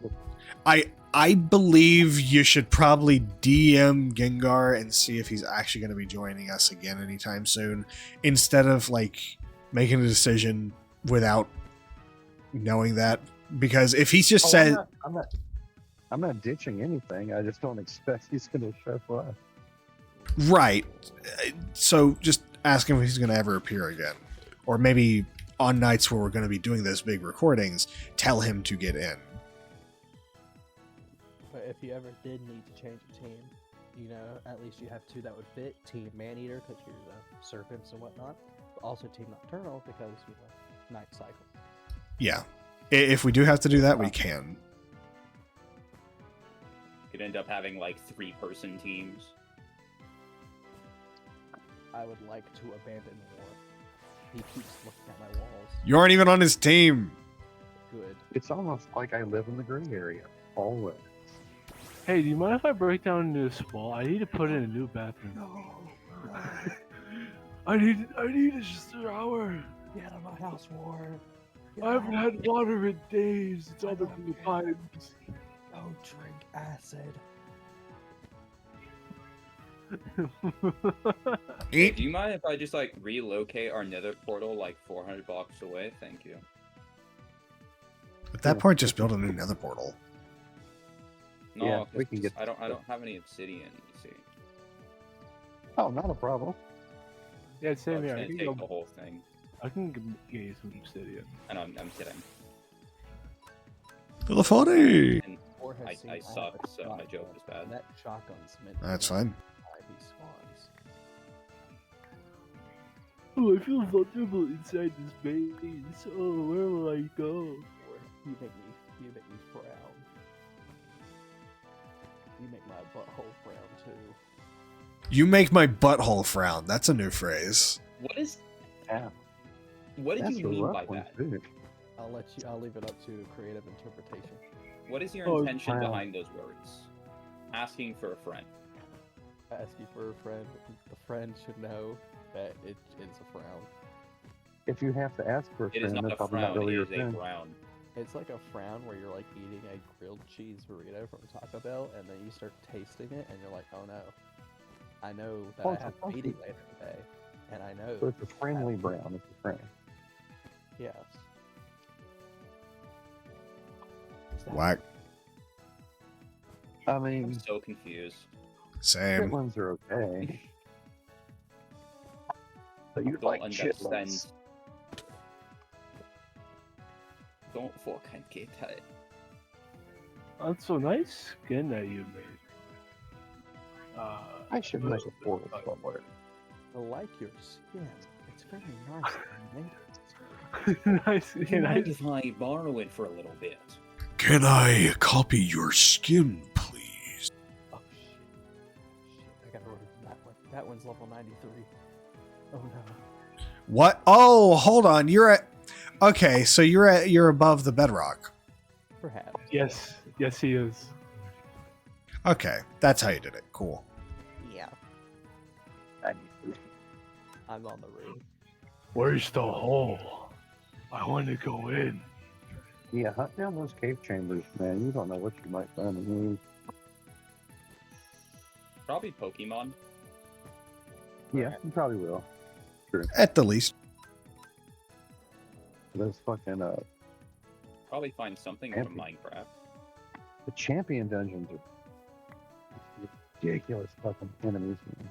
I believe you should probably DM Gengar and see if he's actually going to be joining us again anytime soon, instead of like making a decision without knowing that. Because if he's just said, I'm not ditching anything. I just don't expect he's going to show up. right, so just ask him if he's going to ever appear again, or maybe on nights where we're going to be doing those big recordings, tell him to get in. But if you ever did need to change a team, you know, at least you have two that would fit. Team Maneater, because you're the Serpents and whatnot. But also Team Nocturnal, because, you know, Night Cycle. Yeah. If we do have to do that, we can. Could end up having like 3-person teams. I would like to abandon war. He keeps looking at my walls. You aren't even on his team. Good. It's almost like I live in the gray area. Always. Hey, do you mind if I break down into this wall? I need to put in a new bathroom. No. I need a shower. Get out of my house, war. I haven't had water in days. It's all been from the pipes. Don't drink acid. Hey, do you mind if I just like relocate our nether portal like 400 blocks away? Thank you. At that point, just build a new nether portal. No, Yeah, we can get. I don't have any obsidian, you see. Oh, not a problem. Yeah, So same I'm here. just gonna take the whole thing. I can get you some obsidian. And I'm kidding. Funny. And War has seen I have suck, a so my joke was bad. That shotgun's meant to That's be fine. ivy spawns. Oh, I feel vulnerable inside this base. Oh, where will I go? Or you make me frown. You make my butthole frown too. You make my butthole frown. That's a new phrase. What is? Yeah. What did That's you a mean rough by one, that? too. I'll leave it up to creative interpretation. What is your Oh, intention wow. behind those words? Asking for a friend. I ask you for a friend. The friend should know that it is a frown. If you have to ask for a It is friend, not that's a probably frown. not really It your is a friend. frown. It's like a frown where you're like eating a grilled cheese burrito from Taco Bell, and then you start tasting it, and you're like, oh no. I know that Oh, I it's a have a healthy- meeting later today, and I know. So it's a friendly brown. It's a friend. Yes. Is that- Whack. I I'm mean, so confused. Same. chitlins are okay. But you Don't like understand. chitlins. Don't fucking get it. That's so nice skin that you made. I should make a portal somewhere. I like your skin. It's very nice and made. Nice skin. Mind if I borrow it for a little bit? Can I copy your skin, please? Oh shit. I gotta order that one. That one's level 93. Oh no. What? Oh, hold on. You're at. Okay, so you're above the bedrock. Perhaps. Yes, yes, he is. Okay, that's how you did it. Cool. Yeah. I'm on the roof. Where's the hole? I want to go in. Yeah, hunt down those cave chambers, man. You don't know what you might find in these. Probably Pokemon. Yeah, you probably will. At the least. Those fucking Probably find something from Minecraft. the champion dungeons are ridiculous fucking enemies, man.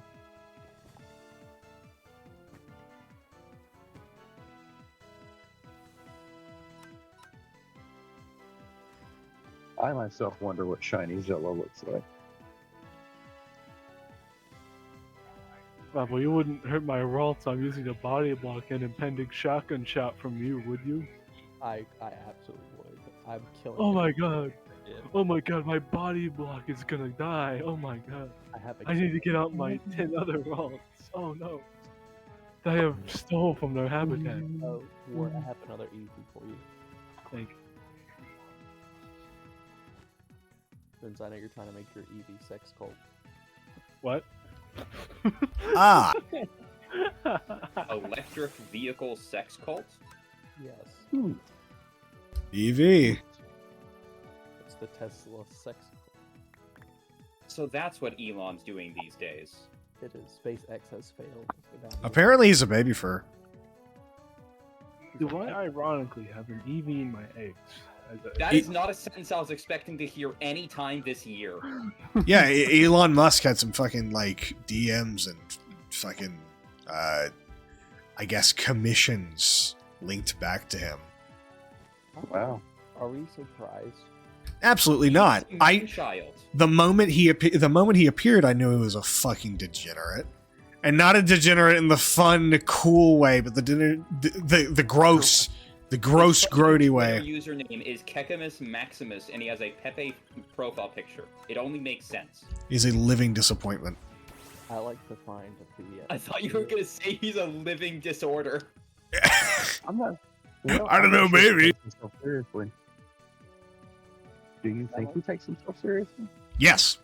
I myself wonder what shiny Zello looks like. Well, you wouldn't hurt my rolls. I'm using a body block and impending shotgun shot from you, would you? I absolutely would. I'm killing Oh it. my god. Yeah. Oh my god, my body block is gonna die. Oh my god. I have a I need to get out my 10 other rolls. Oh no. I have stole from their habitat. Oh, War, I have another easy for you. Thank you. Since I know you're trying to make your EV sex cult. What? Ah, Electric vehicle sex cult? Yes. Hmm. EV. the Tesla sex. So that's what Elon's doing these days. It is. SpaceX has failed. Apparently he's a baby fur. Do I ironically have an EV in my eggs? That is not a sentence I was expecting to hear any time this year. Yeah, Elon Musk had some fucking, like, DMs and fucking, I guess, commissions linked back to him. Wow. Are we surprised? Absolutely not. Child. The moment he appeared, I knew he was a fucking degenerate, and not a degenerate in the fun, cool way, but the gross, grody way. His username is Kekimus Maximus, and he has a Pepe profile picture. It only makes sense. He's a living disappointment. I like to find the. I thought you were gonna say he's a living disorder. I'm not. Well, I don't know, I'm not sure maybe. he takes himself seriously. Do you think he takes himself seriously? Yes.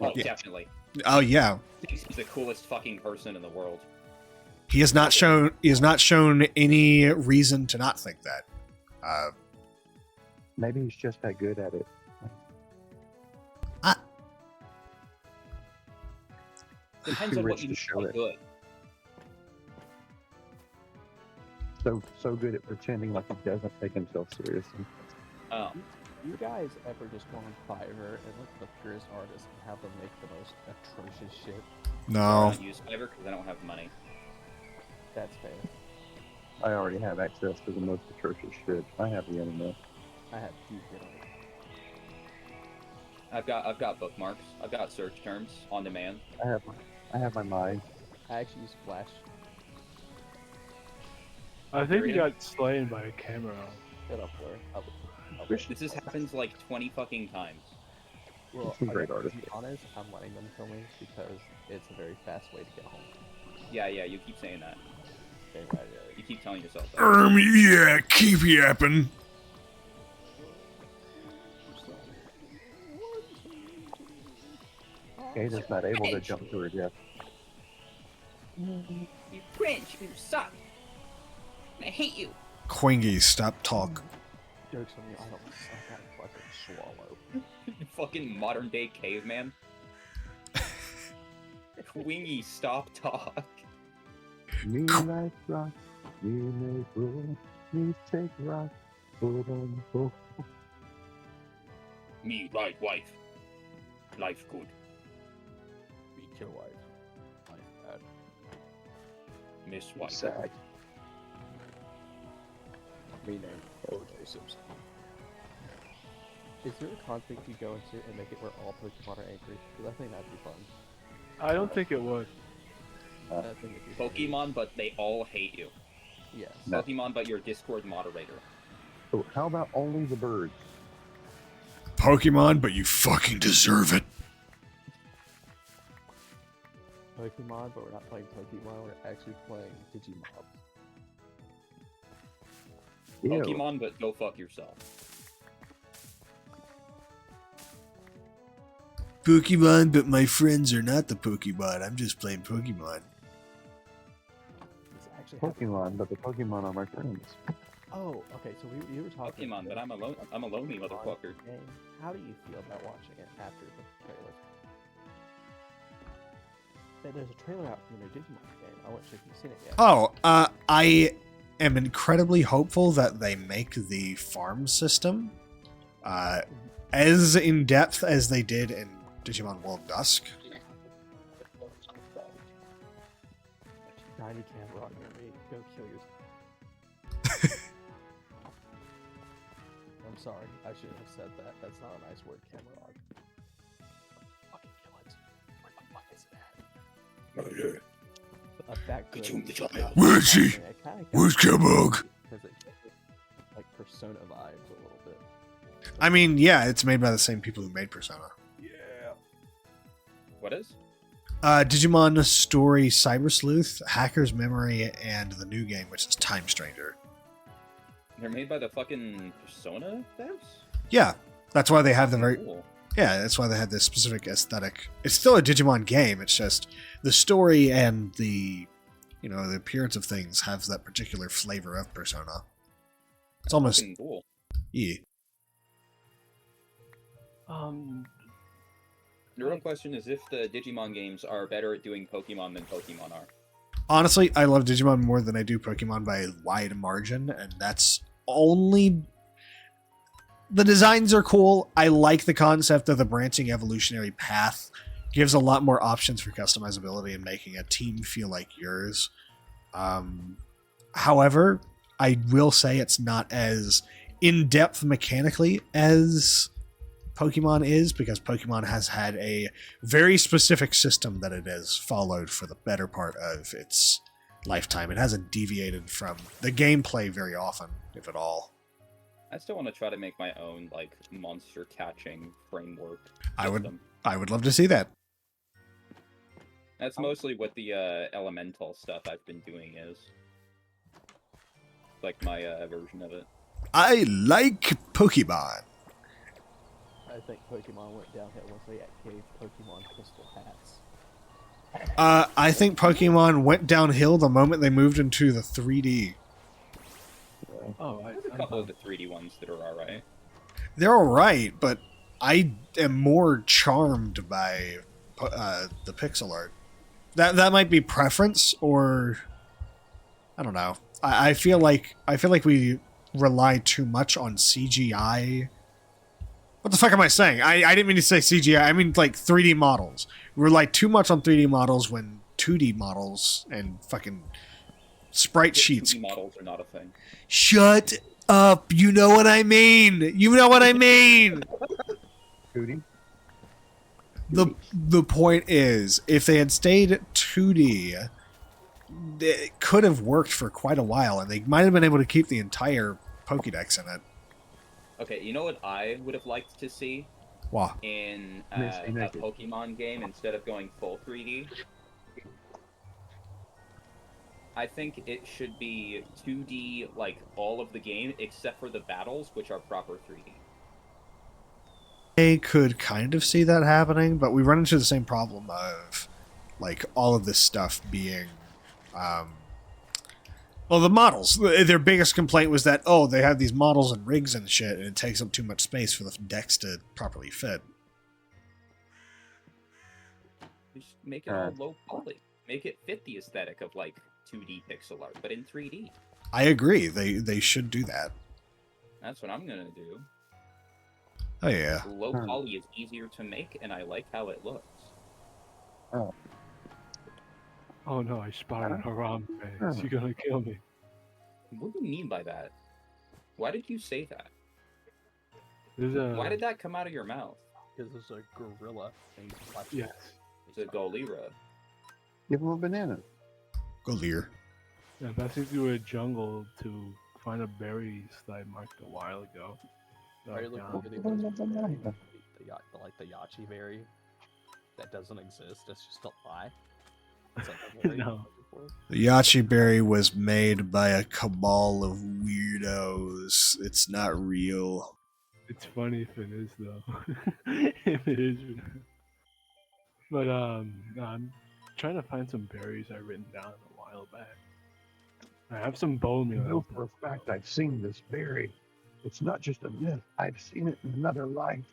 Oh, Yeah. definitely. Oh yeah. He's the coolest fucking person in the world. He has not shown any reason to not think that. Maybe he's just that good at it. Depends too on what rich you to mean show by it. good. So good at pretending like he doesn't take himself seriously. Oh. You guys ever just go on Fiverr and look at the purest artists and have them make the most atrocious shit? I No. don't use Fiverr because I don't have money. That's fair. I already have access to the most atrocious shit. I have the internet. I have deep in it. I've got bookmarks. I've got search terms on demand. I have my mind. I actually use Flash. I think he Really? got slain by a camera. Shut up, Blair. This has happened like 20 fucking times. Well, He's a great artist. To be honest, I'm letting them kill me because it's a very fast way to get home. Yeah, you keep saying that. Okay, You keep telling yourself that. Yeah, keep yapping. Kata's not able to jump to her death. You cringe. You suck. I hate you. Quingy, stop talk. Jokes on me, I don't suck at fucking swallow. You fucking modern day caveman. Quingy, stop talk. Me like rock, me make roll, me take rock, hold on, hold. Me right wife. Life good. Beat your wife. Life bad. Miss wife. Sad. Me name O.J. Simpson. Is there a conflict you go into and make it where all Pokemon are angry? Because I think that'd be fun. I don't think it would. I think it'd be fun. Pokemon, but they all hate you. Yes. No. Pokemon, but you're Discord moderator. So how about only the birds? Pokemon, but you fucking deserve it. Pokemon, but we're not playing Pokemon, we're actually playing Digimon. Ew. Pokemon, but go fuck yourself. Pokemon, but my friends are not the Pokemon. I'm just playing Pokemon. This actually happened. Pokemon, but the Pokemon are my friends. Oh, okay, so we were talking Pokemon, but I'm a lonely motherfucker. Game. How do you feel about watching it after the trailer? There's a trailer out for the new Digimon game. I wasn't sure if you've seen it yet. Oh, I am incredibly hopeful that they make the farm system as in depth as they did in Digimon World Dusk. Tiny camera near me. Go kill yourself. I'm sorry. I shouldn't have said that. That's not a nice word, Cameron. Fucking kill it. Where the fuck is it at? Back to Where is he? Where's Kabog? Because it like Persona vibes a little bit. I mean, yeah, it's made by the same people who made Persona. What is? Digimon Story Cyber Sleuth, Hacker's Memory, and the new game, which is Time Stranger. They're made by the fucking Persona devs? Yeah, that's why they have the very... Cool. Yeah, that's why they had this specific aesthetic. It's still a Digimon game, it's just the story and the, you know, the appearance of things have that particular flavor of Persona. It's almost... Fucking cool. Yeah. The real question is if the Digimon games are better at doing Pokemon than Pokemon are. Honestly, I love Digimon more than I do Pokemon by a wide margin, and that's only... The designs are cool. I like the concept of the branching evolutionary path. Gives a lot more options for customizability and making a team feel like yours. However, I will say it's not as in-depth mechanically as Pokemon is, because Pokemon has had a very specific system that it has followed for the better part of its lifetime. It hasn't deviated from the gameplay very often, if at all. I still want to try to make my own, like, monster catching framework I system. would love to see that. That's mostly what the elemental stuff I've been doing is. Like my version of it. I like Pokemon. I think Pokemon went downhill once they gave Pokemon crystal hats. I think Pokemon went downhill the moment they moved into the 3D. Oh, There's a couple of the 3D ones that are alright. They're alright, but I am more charmed by the pixel art. That might be preference, or I don't know. I feel like we rely too much on CGI. What the fuck am I saying? I didn't mean to say CGI. I mean like 3D models. We rely too much on 3D models when 2D models and fucking sprite sheets. 2D models are not a thing. Shut up! You know what I mean. You know what I mean. Cootie? The point is, if they had stayed 2D, it could have worked for quite a while, and they might have been able to keep the entire Pokédex in it. Okay, you know what I would have liked to see Wow. in a Pokemon game instead of going full 3D? I think it should be 2D, like, all of the game, except for the battles, which are proper 3D. I could kind of see that happening, but we run into the same problem of, like, all of this stuff being, well, the models. Their biggest complaint was that, oh, they have these models and rigs and shit, and it takes up too much space for the decks to properly fit. Just make it all low poly. Make it fit the aesthetic of, like, 2D pixel art, but in 3D. I agree. They should do that. That's what I'm gonna do. Oh, yeah. Low poly is easier to make, and I like how it looks. Oh. Oh no, I spotted Harambe. You're gonna kill me. What do you mean by that? Why did you say that? There's a... Why did that come out of your mouth? Because there's a gorilla named Fletcher. Yes. It's a Golira. Give him a banana. Go Lear. Yeah, passing through a jungle to find a berries that I marked a while ago. Are you looking for the Yachi berry that doesn't exist? It's just a lie. It's like a berry No. The Yachi berry was made by a cabal of weirdos. It's not real. It's funny if it is though. If it is. But no, I'm trying to find some berries I've written down a while back. I have some bone meal. I know for a fact I've seen this berry. It's not just a myth. I've seen it in another life.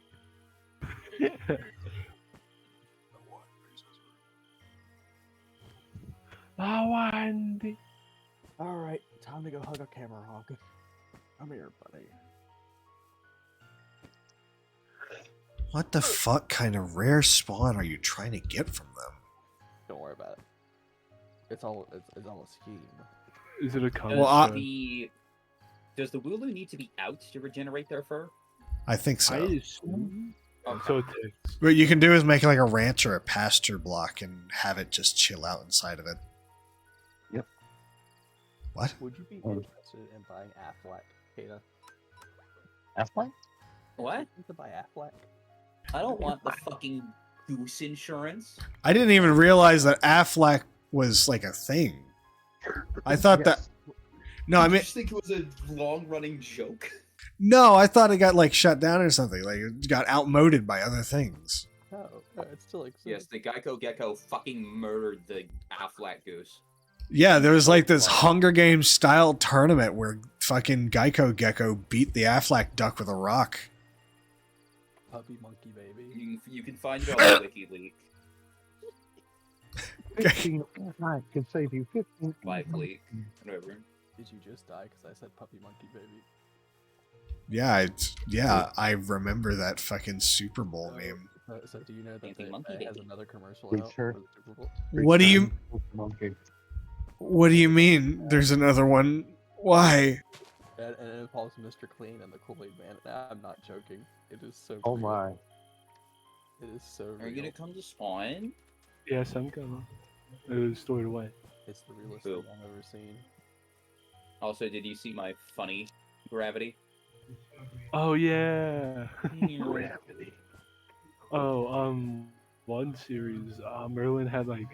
Wandy. Alright, time to go hug a camera hog. Come here, buddy. What the fuck kind of rare spawn are you trying to get from them? Don't worry about it. It's all a scheme. Is it a Does, color? Well, does the Wooloo need to be out to regenerate their fur? I think so. I assume. So it takes. What you can do is make like a ranch or a pasture block and have it just chill out inside of it. Yep. What? Would you be interested in buying Affleck, Kata? Affleck? What? You could buy Affleck. I don't want the fucking goose insurance. I didn't even realize that Affleck was like a thing. I thought that. No, I mean, just think it was a long-running joke? no, I thought it got like shut down or something. Like it got outmoded by other things. No, it still exists. Yes, the Geico Gecko fucking murdered the Affleck goose. Yeah, there was like this Hunger Games style tournament where fucking Geico Gecko beat the Affleck duck with a rock. puppy monkey baby. You can find it on WikiLeaks. 15 I can save you 15. Live leak. Whatever. Did you just die because I said puppy monkey baby? Yeah, I remember that fucking Super Bowl meme. So do you know that Anything they monkey has baby. another commercial Pretty out sure. for the Super Bowl? What do you Monkey. What do you mean? There's another one? Why? And it involves Mr. Clean and the Kool-Aid Man. And I'm not joking. It is so. Oh real. my. It is so. Are you real. gonna come to spawn? Yes, I'm coming. It was stored away. It's the realest Cool. thing I've ever seen. Also, did you see my funny gravity? Oh yeah. Gravity. Oh, one series, Merlin had like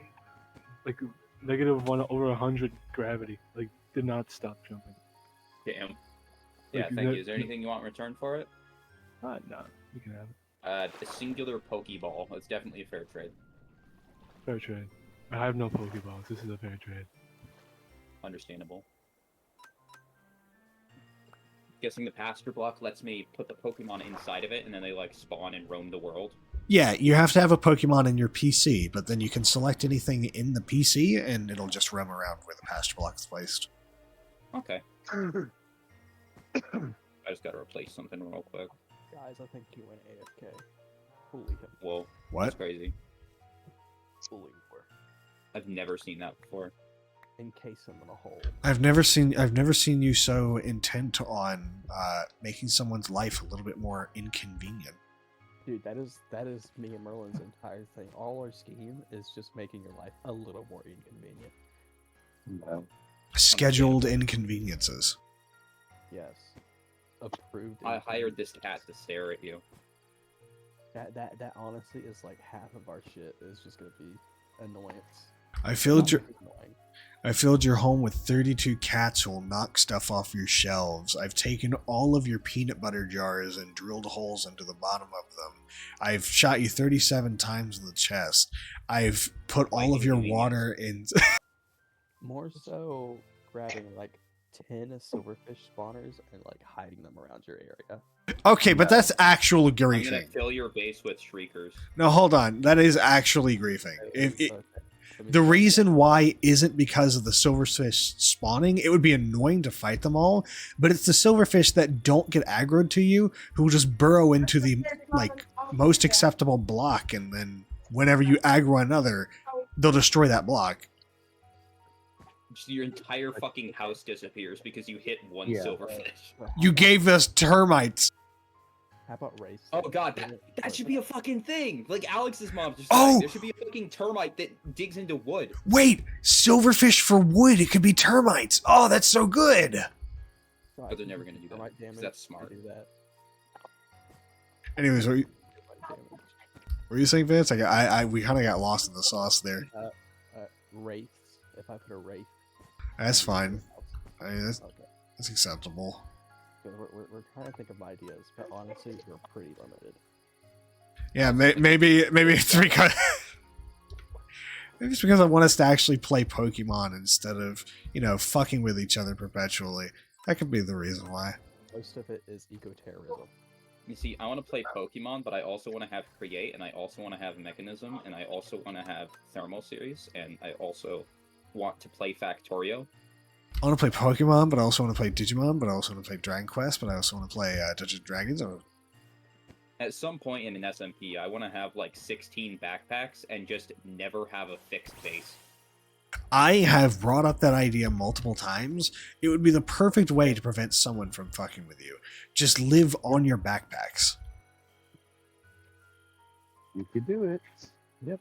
-1 over 100 gravity. Like, did not stop jumping. Damn. Yeah, Like, thank no- you. Is there anything you want in return for it? No, you can have it. A singular Pokeball. It's definitely a fair trade. Fair trade. I have no Pokeballs. This is a fair trade. Understandable. Guessing the pasture block lets me put the Pokemon inside of it, and then they like spawn and roam the world. Yeah, you have to have a Pokemon in your PC, but then you can select anything in the PC, and it'll just roam around where the pasture block's placed. Okay. I just gotta replace something real quick. Guys, I think you went AFK. Holy hell. Whoa, What? that's crazy. Holy war. I've never seen that before. Encase him in a hole. I've never seen you so intent on making someone's life a little bit more inconvenient. Dude, that is me and Merlin's entire thing. All our scheme is just making your life a little more inconvenient. No. Scheduled inconveniences. Yes. Approved. I hired this inconveniences. cat to stare at you. That honestly is like half of our shit is just gonna be annoyance. I filled your Annoying. I filled your home with 32 cats who will knock stuff off your shelves. I've taken all of your peanut butter jars and drilled holes into the bottom of them. I've shot you 37 times in the chest. I've put all of your water in. More so grabbing like 10 silverfish spawners and like hiding them around your area. Okay, but that's actual I'm gonna griefing. fill your base with shriekers. No, hold on. That is actually griefing. Okay. The reason why isn't because of the silverfish spawning. It would be annoying to fight them all, but it's the silverfish that don't get aggroed to you who will just burrow into the like most acceptable block, and then whenever you aggro another, they'll destroy that block. Just your entire fucking house disappears because you hit one Yeah. silverfish. You gave us termites. How about race? Oh god, that should be a fucking thing! Like Alex's mom just Oh! died. There should be a fucking termite that digs into wood. Wait, silverfish for wood. It could be termites. Oh, that's so good. But they're never gonna do that, Termite 'cause damage that's to smart. Do that. Anyways, what Termite damage. were you saying, Vince? We kind of got lost in the sauce there. Wraiths. If I put a wraith. That's fine. I mean, Okay. that's acceptable. Because we're trying to think of ideas, but honestly, we're pretty limited. Yeah, maybe it's because maybe it's because I want us to actually play Pokemon instead of fucking with each other perpetually. That could be the reason why. Most of it is eco-terrorism. You see, I want to play Pokemon, but I also want to have Create, and I also want to have Mechanism, and I also want to have Thermal Series, and I also want to play Factorio. I want to play Pokemon, but I also want to play Digimon, but I also want to play Dragon Quest, but I also want to play Dungeons and Dragons. At some point in an SMP, I want to have like 16 backpacks and just never have a fixed base. I have brought up that idea multiple times. It would be the perfect way to prevent someone from fucking with you. Just live on your backpacks. You could do it. Yep.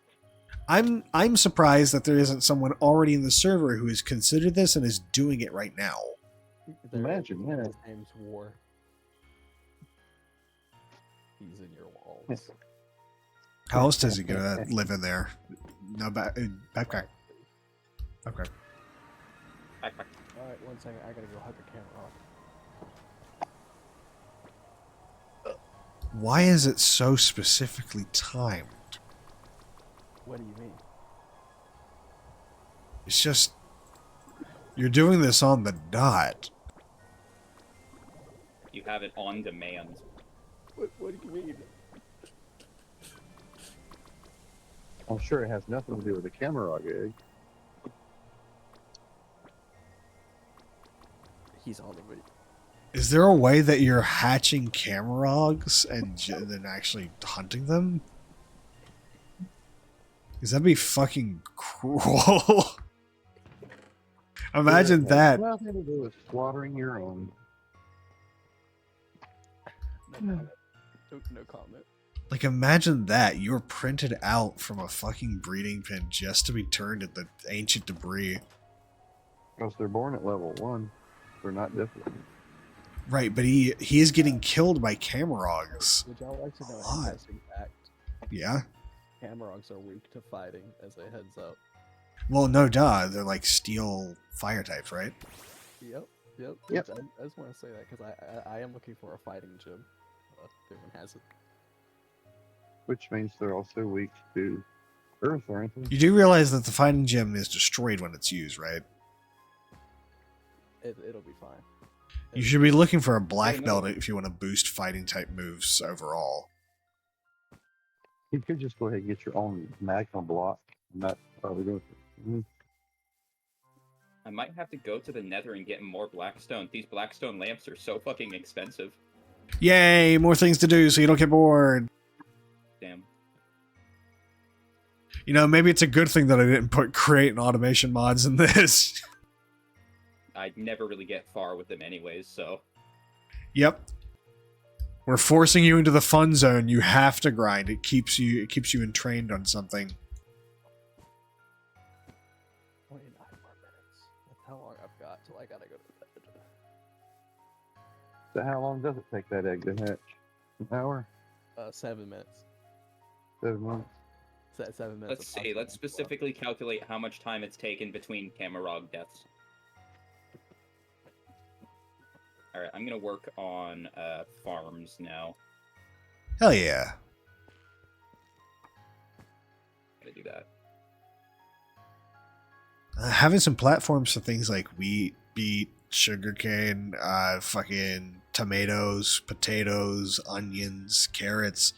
I'm surprised that there isn't someone already in the server who has considered this and is doing it right now. Imagine, yeah. His name's War. He's in your walls. How else does he gonna live in there? No backpack. Okay. Backpack. Alright, 1 second. I gotta go hug the camera off. Why is it so specifically timed? What do you mean? It's just you're doing this on the dot. You have it on demand. What do you mean? I'm sure it has nothing to do with the Camarog egg. He's on the way. Is there a way that you're hatching Camarogs and then actually hunting them? Because that'd be fucking cruel. Imagine that. Nothing to do with slaughtering your own. No comment. Like, imagine that. You're printed out from a fucking breeding pen just to be turned at the ancient debris. Because they're born at level 1. They're not different. Right, but he is getting killed by Camarogs. Would y'all like to know A an lot. interesting fact? Yeah? Camarogs are weak to fighting as a heads up. Well, no duh. They're like steel fire types, right? Yep. Yep. I just want to say that because I am looking for a fighting gym. If anyone has it. Which means they're also weak to Earth, aren't they? You do realize that the fighting gem is destroyed when it's used, right? It'll be fine. You should be looking for a black belt if you want to boost fighting type moves overall. You could just go ahead and get your own magma block. And that's probably good. I might have to go to the nether and get more blackstone. These blackstone lamps are so fucking expensive. Yay! More things to do so you don't get bored. Damn. You know, maybe it's a good thing that I didn't put create and automation mods in this. I never really get far with them anyways, so... Yep. We're forcing you into the fun zone. You have to grind. It keeps you entrained on something. 29 more minutes. That's how long I've got till I gotta go to bed. So how long does it take that egg to hatch? An hour? 7 minutes. 7 months? 7 minutes. Let's see, let's specifically calculate how much time it's taken between Camarog deaths. Alright, I'm gonna work on farms now. Hell yeah. Gonna do that. Having some platforms for things like wheat, beet, sugarcane, fucking tomatoes, potatoes, onions, carrots.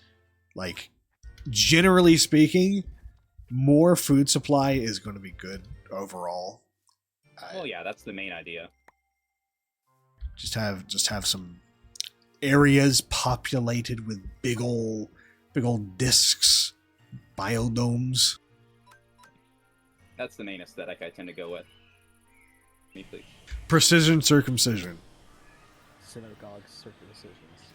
Like, generally speaking, more food supply is going to be good overall. Well, yeah, that's the main idea. Just have some areas populated with big old discs, biodomes. That's the main aesthetic I tend to go with. Me, please. Precision circumcision. Synagogue circumcisions.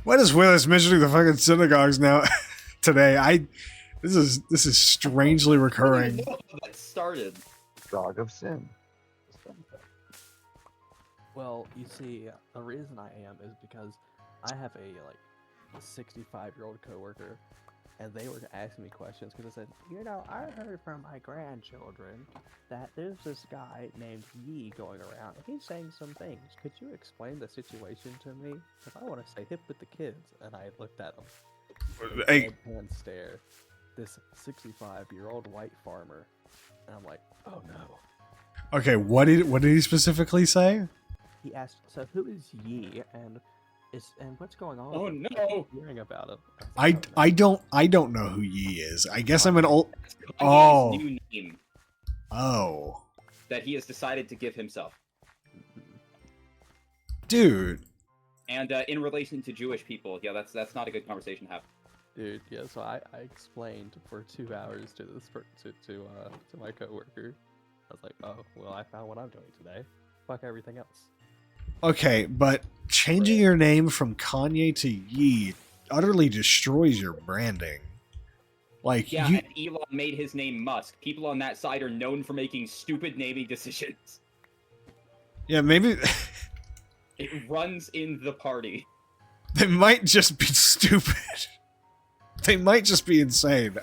What is Willis mentioning the fucking synagogues now today? This is strangely recurring. I don't even know how that started. Dog of sin. Well, you see, the reason I am is because I have a 65-year-old coworker, and they were asking me questions because I said, I heard from my grandchildren that there's this guy named Yi going around, and he's saying some things. Could you explain the situation to me? Because I want to stay hip with the kids. And I looked at him. Hey. Deadpan stare. This 65-year-old white farmer, and I'm like, oh no. Okay, what did he specifically say? He asked, so who is Yi, and what's going on? Oh, with no. Hearing about him. I don't know who Yi is. I guess I'm an old. Kanye's Oh. new name Oh, that he has decided to give himself. dude. And in relation to Jewish people, yeah, that's not a good conversation to have. Dude, yeah, so I explained for 2 hours to this to my coworker. I was like, oh, well, I found what I'm doing today. Fuck everything else. Okay, but changing your name from Kanye to Yi utterly destroys your branding. Like, Yeah, and Elon made his name Musk. People on that side are known for making stupid naming decisions. yeah, maybe It runs in the party. they might just be stupid. They might just be insane.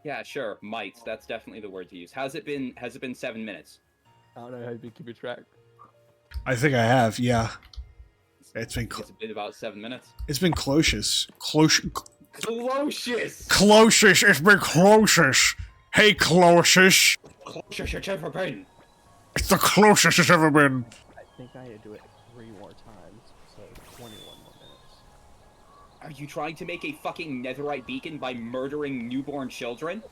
Yeah, sure, might. That's definitely the word to use. Has it been 7 minutes? I don't know how you keep track. I think I have. Yeah, it's been It's been about 7 minutes. it's been closish. Closish. Closius! It's been closish. Hey, closish. Closius, it's ever been. It's the closest it's ever been. I think I had to do it 3 more times, so 21 more minutes. Are you trying to make a fucking netherite beacon by murdering newborn children?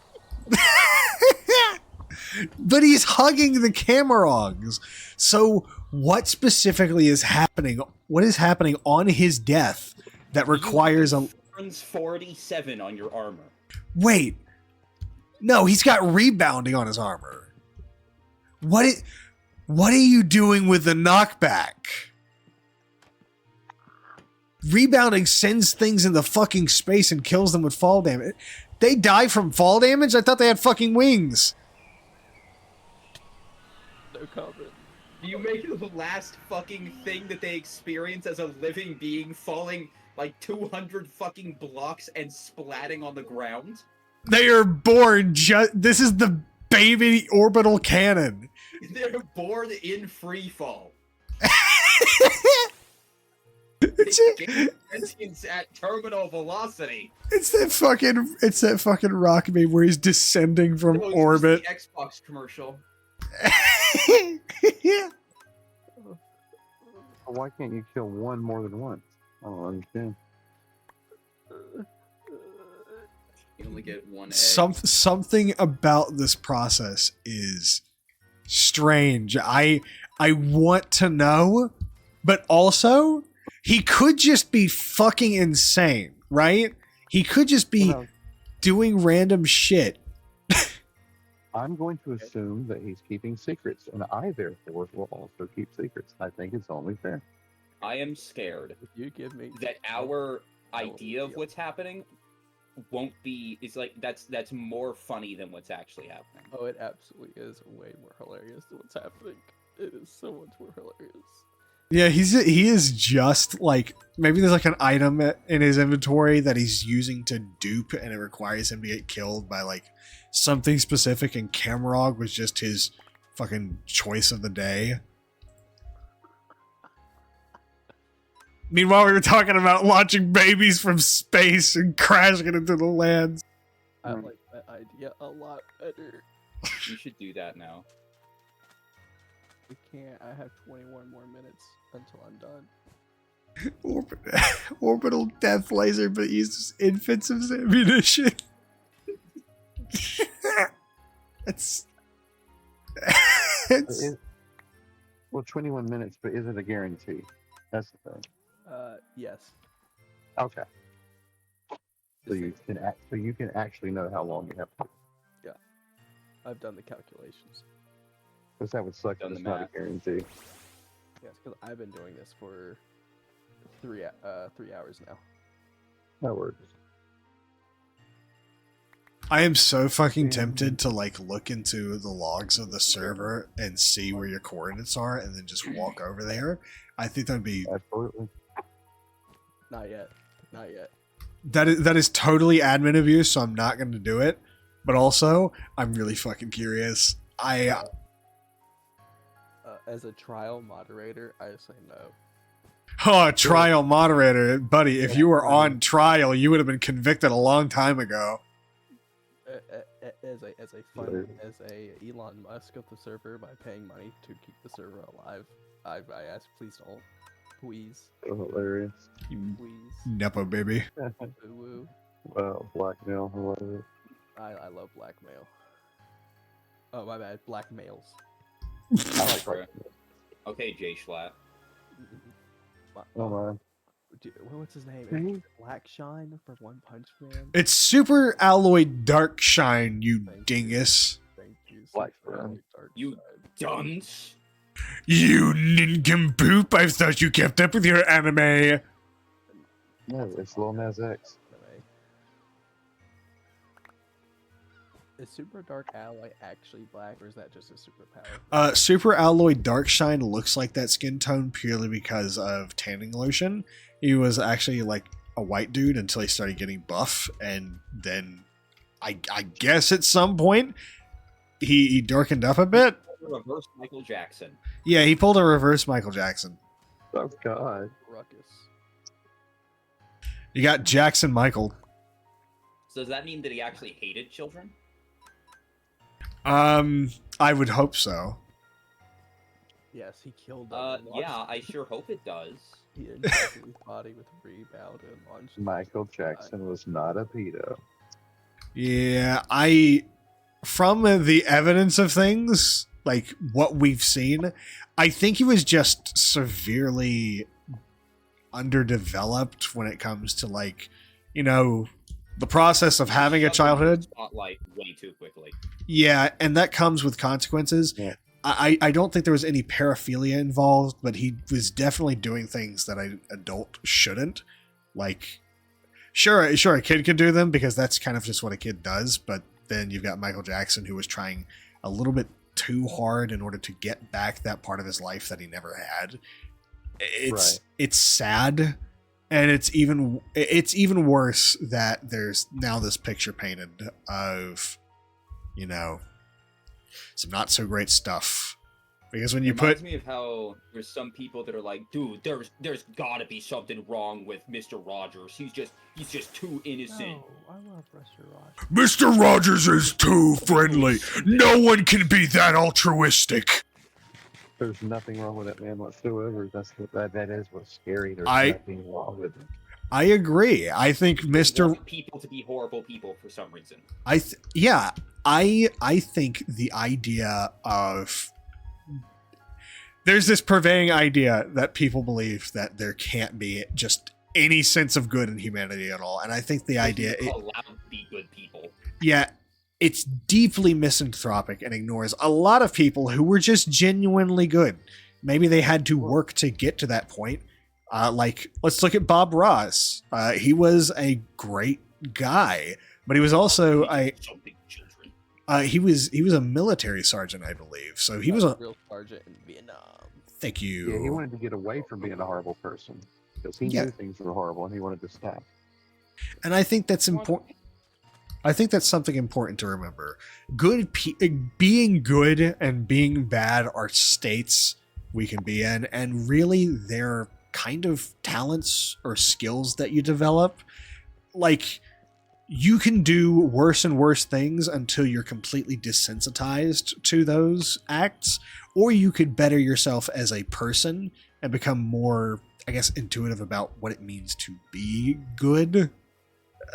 But he's hugging the Camerogs. So what specifically is happening? What is happening on his death that requires a... Turns 47 on your armor. Wait. No, he's got rebounding on his armor. What are you doing with the knockback? Rebounding sends things into fucking space and kills them with fall damage. They die from fall damage? I thought they had fucking wings. No comment. Do you make it the last fucking thing that they experience as a living being falling like 200 fucking blocks and splatting on the ground? They are born this is the baby orbital cannon. They're born in free fall. Sentience at terminal velocity. It's that fucking rock meme where he's descending from orbit. The Xbox commercial. Yeah. Why can't you kill one more than once? I don't understand. You only get one egg. Something about this process is strange. I want to know, but also he could just be fucking insane, right? He could just be doing random shit. I'm going to assume that he's keeping secrets, and I therefore will also keep secrets. I think it's only fair. I am scared If you give me that our idea of what's happening won't be. It's like that's more funny than what's actually happening. Oh, it absolutely is way more hilarious than what's happening. It is so much more hilarious. Yeah, he is just like, maybe there's like an item in his inventory that he's using to dupe, and it requires him to get killed by like something specific, and Camerog was just his fucking choice of the day. Meanwhile, we were talking about launching babies from space and crashing into the lands. I like that idea a lot better. You should do that now. We can't. I have 21 more minutes until I'm done. Orbital death laser, but uses infants as ammunition. it's Well, 21 minutes, but is it a guarantee? That's the thing. Yes. Okay. So you can actually know how long you have to. I've done the calculations. Because that would suck if Done it's the not a math. guarantee. Yes, because I've been doing this for 3 hours now. That works. I am so fucking tempted to like look into the logs of the server and see where your coordinates are, and then just walk over there. I think that'd be Absolutely. Not yet. Not yet. that is totally admin abuse, so I'm not going to do it. But also, I'm really fucking curious. As a trial moderator, I say no. Oh, trial moderator, buddy. If you were on trial, you would have been convicted a long time ago. As a Elon Musk of the server, by paying money to keep the server alive, I ask, please don't, please, So hilarious. You please. nepo baby. Woo. Well, blackmail or whatever. I love blackmail. Oh my bad, blackmails. I like blackmail. Okay, Jay Schlatt. Oh my. What's his name? Mhm. Black Shine for One Punch Man. It's Super Alloy Dark Shine, you dingus. Thank you. Black Super Shine. Dark You Shine. dunce. You nincompoop! I thought you kept up with your anime. No, it's Lil Nas X. Is Super Dark Alloy actually black, or is that just a superpower? Super Alloy Dark Shine looks like that skin tone purely because of tanning lotion. He was actually like a white dude until he started getting buff, and then I guess at some point he darkened up a bit. Reverse Michael Jackson. Yeah, he pulled a reverse Michael Jackson. Oh God. Ruckus. You got Jackson Michael. So does that mean that he actually hated children? I would hope so. Yes, he killed. Yeah, I sure hope it does. He injected his body with rebound and launched. Michael Jackson was not a pedo. Yeah, from the evidence of things, like what we've seen, I think he was just severely underdeveloped when it comes to, like, you know, the process of having a childhood. Spotlight way too quickly. Yeah, and that comes with consequences. Yeah. I don't think there was any paraphilia involved, but he was definitely doing things that an adult shouldn't. Like, sure, a kid could do them because that's kind of just what a kid does, but then you've got Michael Jackson, who was trying a little bit too hard in order to get back that part of his life that he never had. It's sad, and it's even worse that there's now this picture painted of, you know, some not so great stuff. Because when you Reminds me of how there's some people that are like, dude, there's gotta be something wrong with Mr. Rogers. He's just too innocent. No, I love Mr. Rogers. Mr. Rogers is too friendly. No one can be that altruistic. There's nothing wrong with that man whatsoever. That is what's scary. There's nothing wrong with it. I agree. I think Mr. Want people to be horrible people for some reason. I think the idea of there's this pervading idea that people believe that there can't be just any sense of good in humanity at all, and I think the idea allowed to be good people. Yeah, it's deeply misanthropic and ignores a lot of people who were just genuinely good. Maybe they had to work to get to that point. Like, let's look at Bob Ross. He was a great guy, but he was also he was a military sergeant, I believe. So he was a real sergeant in Vietnam. Thank you. Yeah, he wanted to get away from being a horrible person because he knew things were horrible and he wanted to stop. And I think that's important. I think that's something important to remember. Being good and being bad are states we can be in, and really they're kind of talents or skills that you develop. Like, you can do worse and worse things until you're completely desensitized to those acts, or you could better yourself as a person and become more, I guess, intuitive about what it means to be good.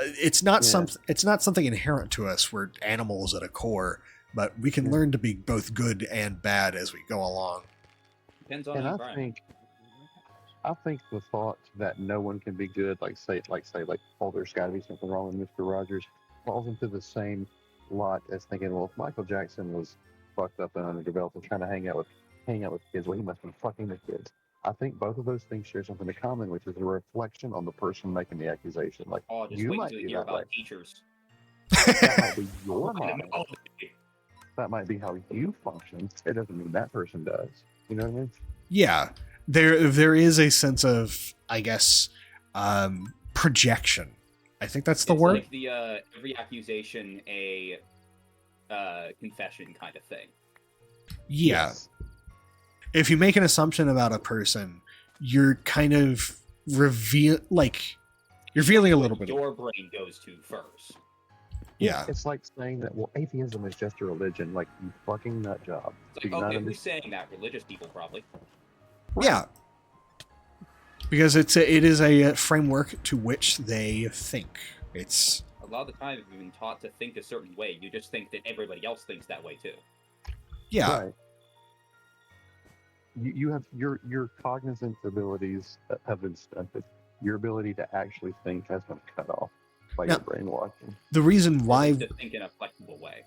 It's not something inherent to us. We're animals at a core, but we can learn to be both good and bad as we go along. Depends on And I think the thought that no one can be good, like oh, there's got to be something wrong with Mr. Rogers, falls into the same lot as thinking, well, if Michael Jackson was fucked up and underdeveloped and trying to hang out with kids, well, he must have been fucking the kids. I think both of those things share something in common, which is a reflection on the person making the accusation. Like, you might be that way. Teachers. That might be your mind. That might be how you function. It doesn't mean that person does. You know what I mean? Yeah. There is a sense of, I guess, projection. I think that's the word. Like the every accusation a confession kind of thing. Yeah. Yes. If you make an assumption about a person, you're kind of you're feeling a little bit. Your brain goes to first. Yeah. It's like saying that, well, atheism is just a religion. Like, you fucking nut job. It's like, okay, who's saying that? Religious people, probably. Yeah. Because it is a framework to which they think. It's a lot of the time you've been taught to think a certain way. You just think that everybody else thinks that way too. Yeah. Right. You have your cognizant abilities have been stunted. Your ability to actually think has been cut off by your brainwashing. The reason why to think in a flexible way.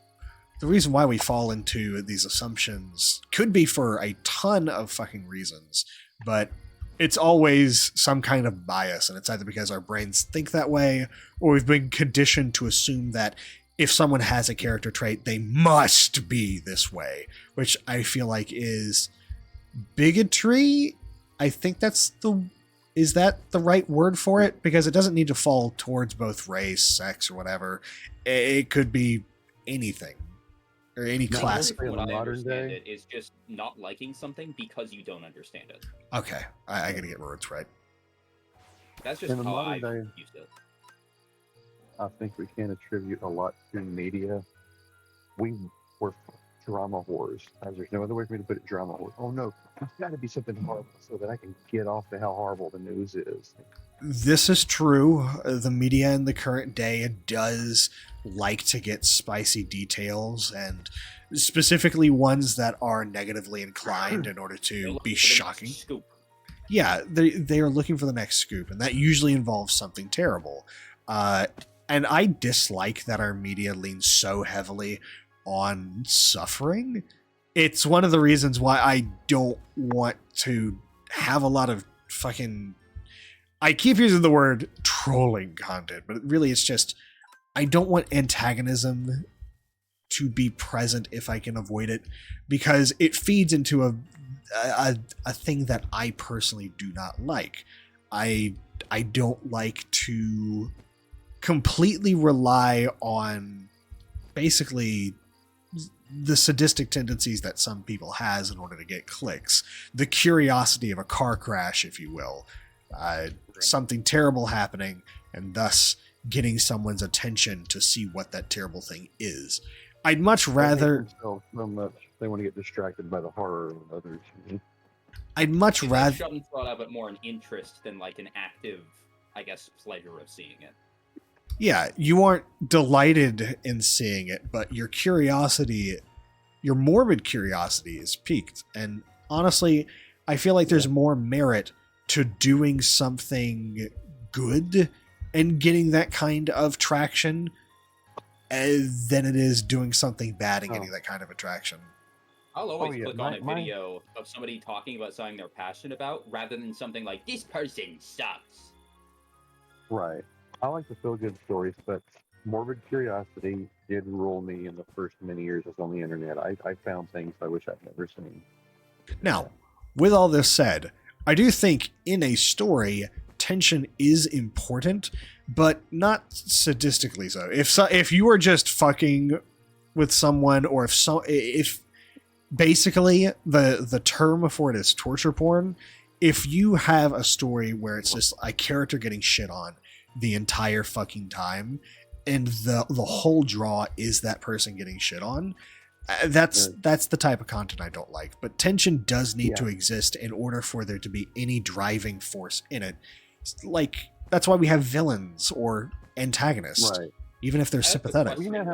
The reason why we fall into these assumptions could be for a ton of fucking reasons, but it's always some kind of bias, and it's either because our brains think that way, or we've been conditioned to assume that if someone has a character trait, they must be this way, which I feel like is bigotry. I think is that the right word for it? Because it doesn't need to fall towards both race, sex, or whatever. It could be anything. Or any class. What I understand it is just not liking something because you don't understand it. Okay, I gotta get words right. That's just how I used it. I think we can attribute a lot to media. We were drama whores. There's no other way for me to put it. Drama whores. Oh no, it's got to be something horrible so that I can get off to how horrible the news is. This is true. The media in the current day does like to get spicy details, and specifically ones that are negatively inclined in order to be shocking. Scoop. Yeah, they are looking for the next scoop, and that usually involves something terrible. And I dislike that our media leans so heavily on suffering. It's one of the reasons why I don't want to have a lot of fucking... I keep using the word trolling content, but really it's just, I don't want antagonism to be present if I can avoid it, because it feeds into a thing that I personally do not like. I don't like to completely rely on basically the sadistic tendencies that some people has in order to get clicks. The curiosity of a car crash, if you will. Something terrible happening, and thus getting someone's attention to see what that terrible thing is. I'd much rather... So much they want to get distracted by the horror of others. I'd much rather... Schadenfreude out, but more an interest than like an active, I guess, pleasure of seeing it. Yeah, you aren't delighted in seeing it, but your curiosity, your morbid curiosity is piqued. And honestly, I feel like there's more merit to doing something good and getting that kind of traction than it is doing something bad and getting that kind of attraction. I'll always click on a video of somebody talking about something they're passionate about rather than something like, this person sucks. Right. I like the feel-good stories, but morbid curiosity did rule me in the first many years I was on the internet. I found things I wish I'd never seen. Now, with all this said, I do think in a story, tension is important, but not sadistically so. If you are just fucking with someone, or if basically the term for it is torture porn, if you have a story where it's just a character getting shit on the entire fucking time, and the whole draw is that person getting shit on, that's the type of content I don't like. But tension does need to exist in order for there to be any driving force in it. Like, that's why we have villains or antagonists, even if they're sympathetic. You know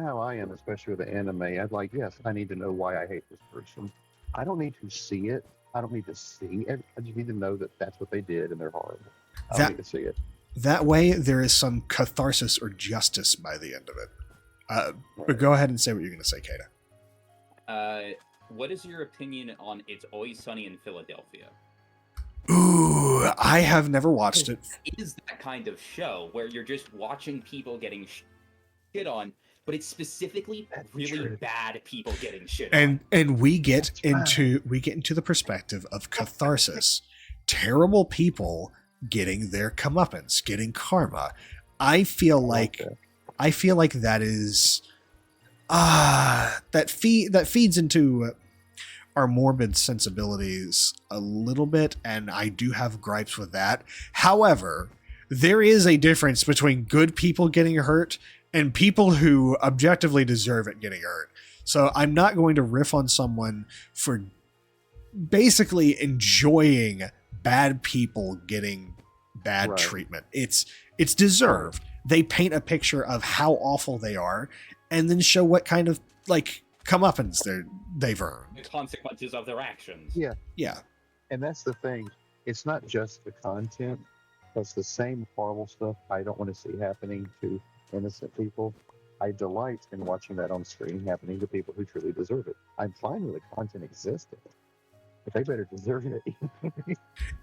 how I am, especially with the anime. I'd like, yes, I need to know why I hate this person. I don't need to see it. I don't need to see it. I just need to know that that's what they did and they're horrible. I don't need to see it. That way, there is some catharsis or justice by the end of it. But go ahead and say what you're going to say, Kata. What is your opinion on It's Always Sunny in Philadelphia? Ooh, I have never watched it. It is that kind of show where you're just watching people getting shit on, but it's specifically really bad people getting shit on. And we get into the perspective of catharsis. Terrible people getting their comeuppance, getting karma. I feel like that is that feeds into our morbid sensibilities a little bit, and I do have gripes with that. However, there is a difference between good people getting hurt and people who objectively deserve it getting hurt. So I'm not going to riff on someone for basically enjoying bad people getting bad treatment. It's deserved. They paint a picture of how awful they are, and then show what kind of comeuppance they've earned. The consequences of their actions. Yeah. And that's the thing. It's not just the content. It's the same horrible stuff I don't want to see happening to innocent people. I delight in watching that on screen happening to people who truly deserve it. I'm fine with the content existing, but they better deserve it.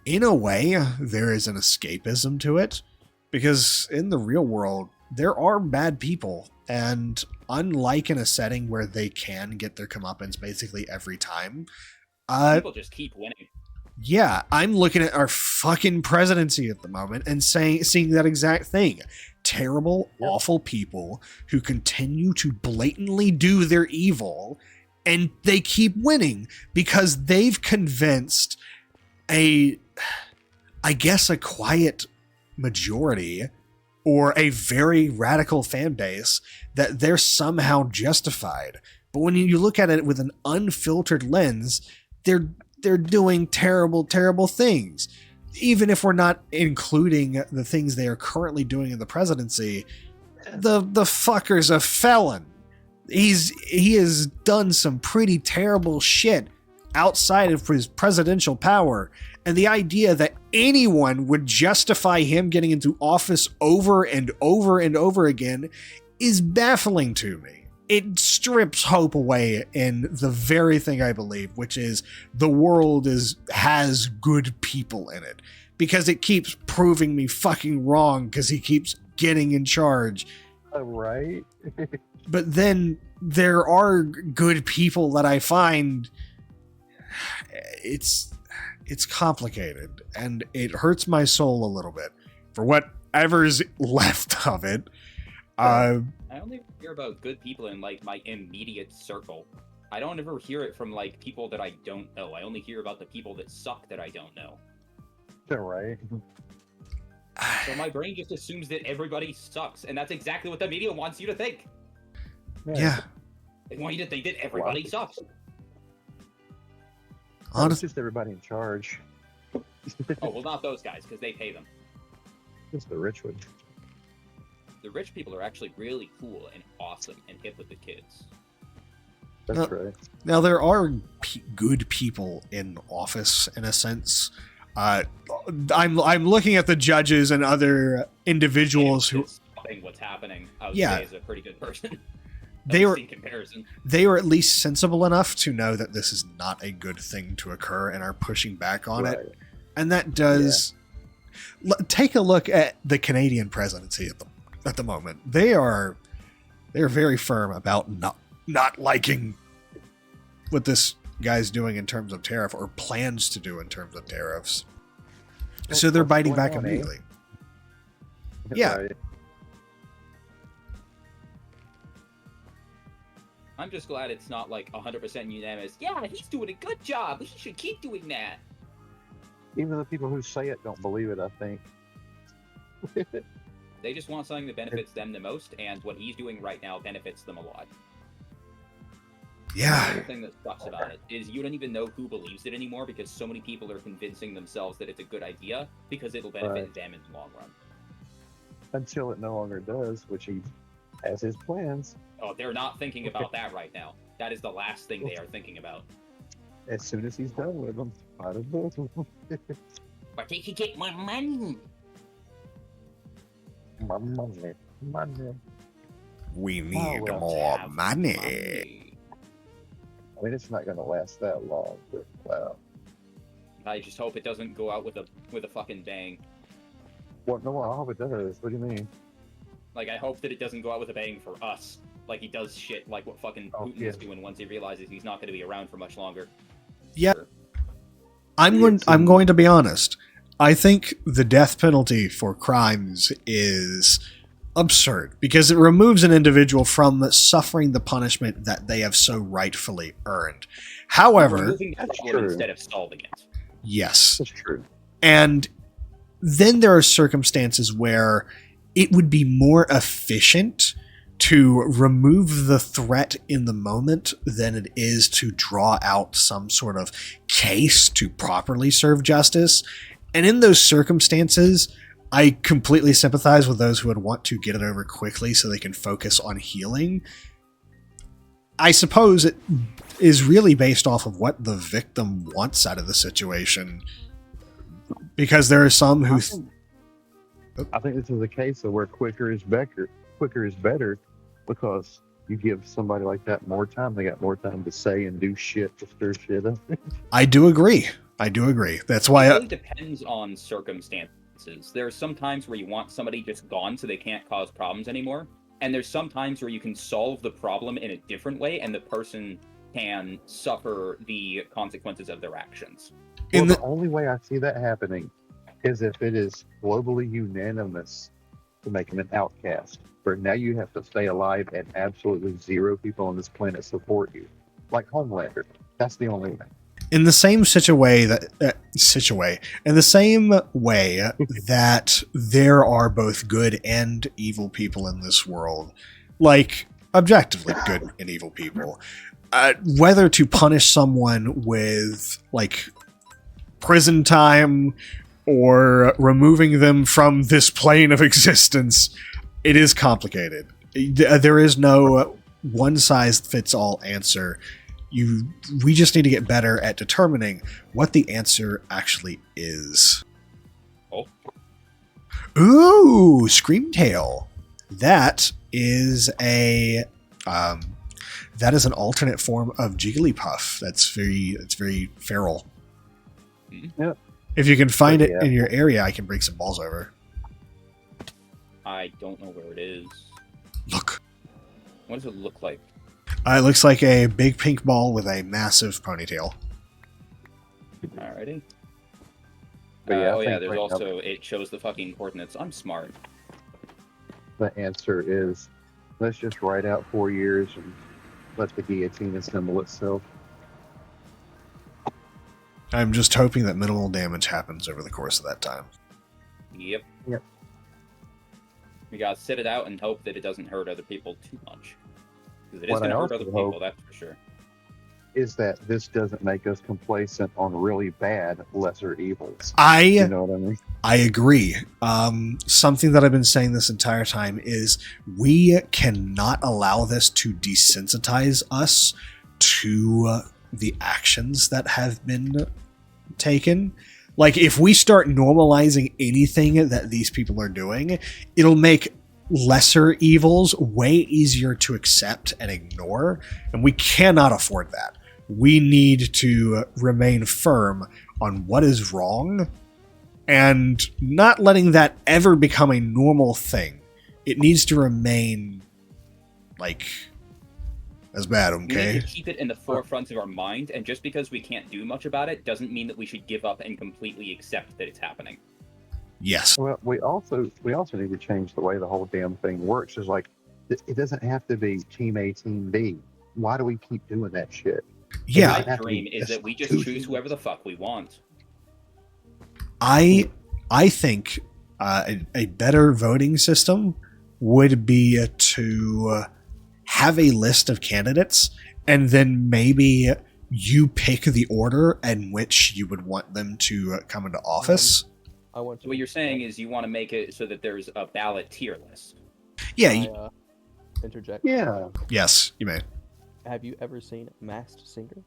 In a way, there is an escapism to it, because in the real world, there are bad people, and unlike in a setting where they can get their comeuppance basically every time, people just keep winning. Yeah, I'm looking at our fucking presidency at the moment and seeing that exact thing. Terrible, awful people who continue to blatantly do their evil, and they keep winning because they've convinced a quiet majority or a very radical fan base, that they're somehow justified. But when you look at it with an unfiltered lens, they're doing terrible, terrible things. Even if we're not including the things they are currently doing in the presidency, the fucker's a felon. He has done some pretty terrible shit outside of his presidential power, and the idea that anyone would justify him getting into office over and over and over again is baffling to me. It strips hope away in the very thing I believe, which is the world has good people in it, because it keeps proving me fucking wrong because he keeps getting in charge. Right. But then there are good people that I find it's complicated, and it hurts my soul a little bit for whatever's left of it. I only hear about good people in like my immediate circle. I don't ever hear it from like people that I don't know. I only hear about the people that suck that I don't know. Right. So my brain just assumes that everybody sucks, and that's exactly what the media wants you to think. Yeah. They want you to think that everybody sucks. It's just everybody in charge. Oh, well, not those guys, because they pay them. Just the rich ones. The rich people are actually really cool and awesome and hip with the kids. That's right. Now, there are good people in office, in a sense. I'm looking at the judges and other individuals who... What's happening, I would say, is a pretty good person. They were at least sensible enough to know that this is not a good thing to occur and are pushing back on it. And that does... Take a look at the Canadian presidency at the moment. They're very firm about not liking what this guy's doing in terms of tariff, or plans to do in terms of tariffs. So they're biting back immediately. Yeah. Right. I'm just glad it's not like 100% unanimous. Yeah, he's doing a good job. He should keep doing that. Even the people who say it don't believe it, I think. They just want something that benefits them the most, and what he's doing right now benefits them a lot. Yeah. The thing that sucks about it is you don't even know who believes it anymore, because so many people are convincing themselves that it's a good idea because it'll benefit them in the long run. Until it no longer does, which he has his plans. Oh, they're not thinking about that right now. That is the last thing they are thinking about. As soon as he's done with them, might as well. But they can get more money. Money. We need more money. I mean, it's not going to last that long, but wow. I just hope it doesn't go out with a fucking bang. What? No, I hope it does. What do you mean? Like, I hope that it doesn't go out with a bang for us. Like, he does shit like what fucking Putin is doing once he realizes he's not going to be around for much longer. Yeah. I'm going to be honest. I think the death penalty for crimes is absurd, because it removes an individual from suffering the punishment that they have so rightfully earned. However, removing the problem instead of solving it. Yes. That's true. And then there are circumstances where it would be more efficient to remove the threat in the moment than it is to draw out some sort of case to properly serve justice. And in those circumstances, I completely sympathize with those who would want to get it over quickly so they can focus on healing. I suppose it is really based off of what the victim wants out of the situation. Because there are some who... I think this is a case of where quicker is better. Quicker is better, because you give somebody like that more time. They got more time to say and do shit to stir shit up. I do agree. That's why... It really depends on circumstances. There are some times where you want somebody just gone so they can't cause problems anymore. And there's some times where you can solve the problem in a different way and the person can suffer the consequences of their actions. Well, the only way I see that happening is if it is globally unanimous to make him an outcast. Where now you have to stay alive and absolutely zero people on this planet support you. Like Homelander. That's the only way. in the same in the same way that there are both good and evil people in this world, like objectively good and evil people, whether to punish someone with like prison time or removing them from this plane of existence, it is complicated. There is no one-size-fits-all answer. We just need to get better at determining what the answer actually is. Oh. Ooh, Screamtail. That is an alternate form of Jigglypuff. That's very feral. Yep. If you can find it Yeah. in your area, I can bring some balls over. I don't know where it is. Look. What does it look like? It looks like a big pink ball with a massive ponytail. Alrighty. But yeah, I oh yeah, think there's right now also, it shows the fucking coordinates. I'm smart. the answer is let's just ride out 4 years and let the guillotine assemble itself. I'm just hoping that minimal damage happens over the course of that time. Yep. Yep. We gotta sit it out and hope that it doesn't hurt other people too much. Because it is What I gonna hurt also other people, hope- that's for sure. Is that this doesn't make us complacent on really bad lesser evils. I You know what I mean? agree. Something that I've been saying this entire time is we cannot allow this to desensitize us to the actions that have been taken. Like, if we start normalizing anything that these people are doing, it'll make lesser evils way easier to accept and ignore, and we cannot afford that. We need to remain firm on what is wrong and not letting that ever become a normal thing. It needs to remain, like, as bad, We need okay? to keep it in the forefront of our mind, and just because we can't do much about it doesn't mean that we should give up and completely accept that it's happening. Yes. Well, we also need to change the way the whole damn thing works. Is like it doesn't have to be team A, team B. Why do we keep doing that shit? Yeah. My dream is that we just choose whoever the fuck we want. I think a better voting system would be to have a list of candidates, and then maybe you pick the order in which you would want them to come into office. I want to. So what you're saying is you want to make it so that there's a ballot tier list. Yeah. Interject. Yeah. Yes, you may. Have you ever seen Masked Singer?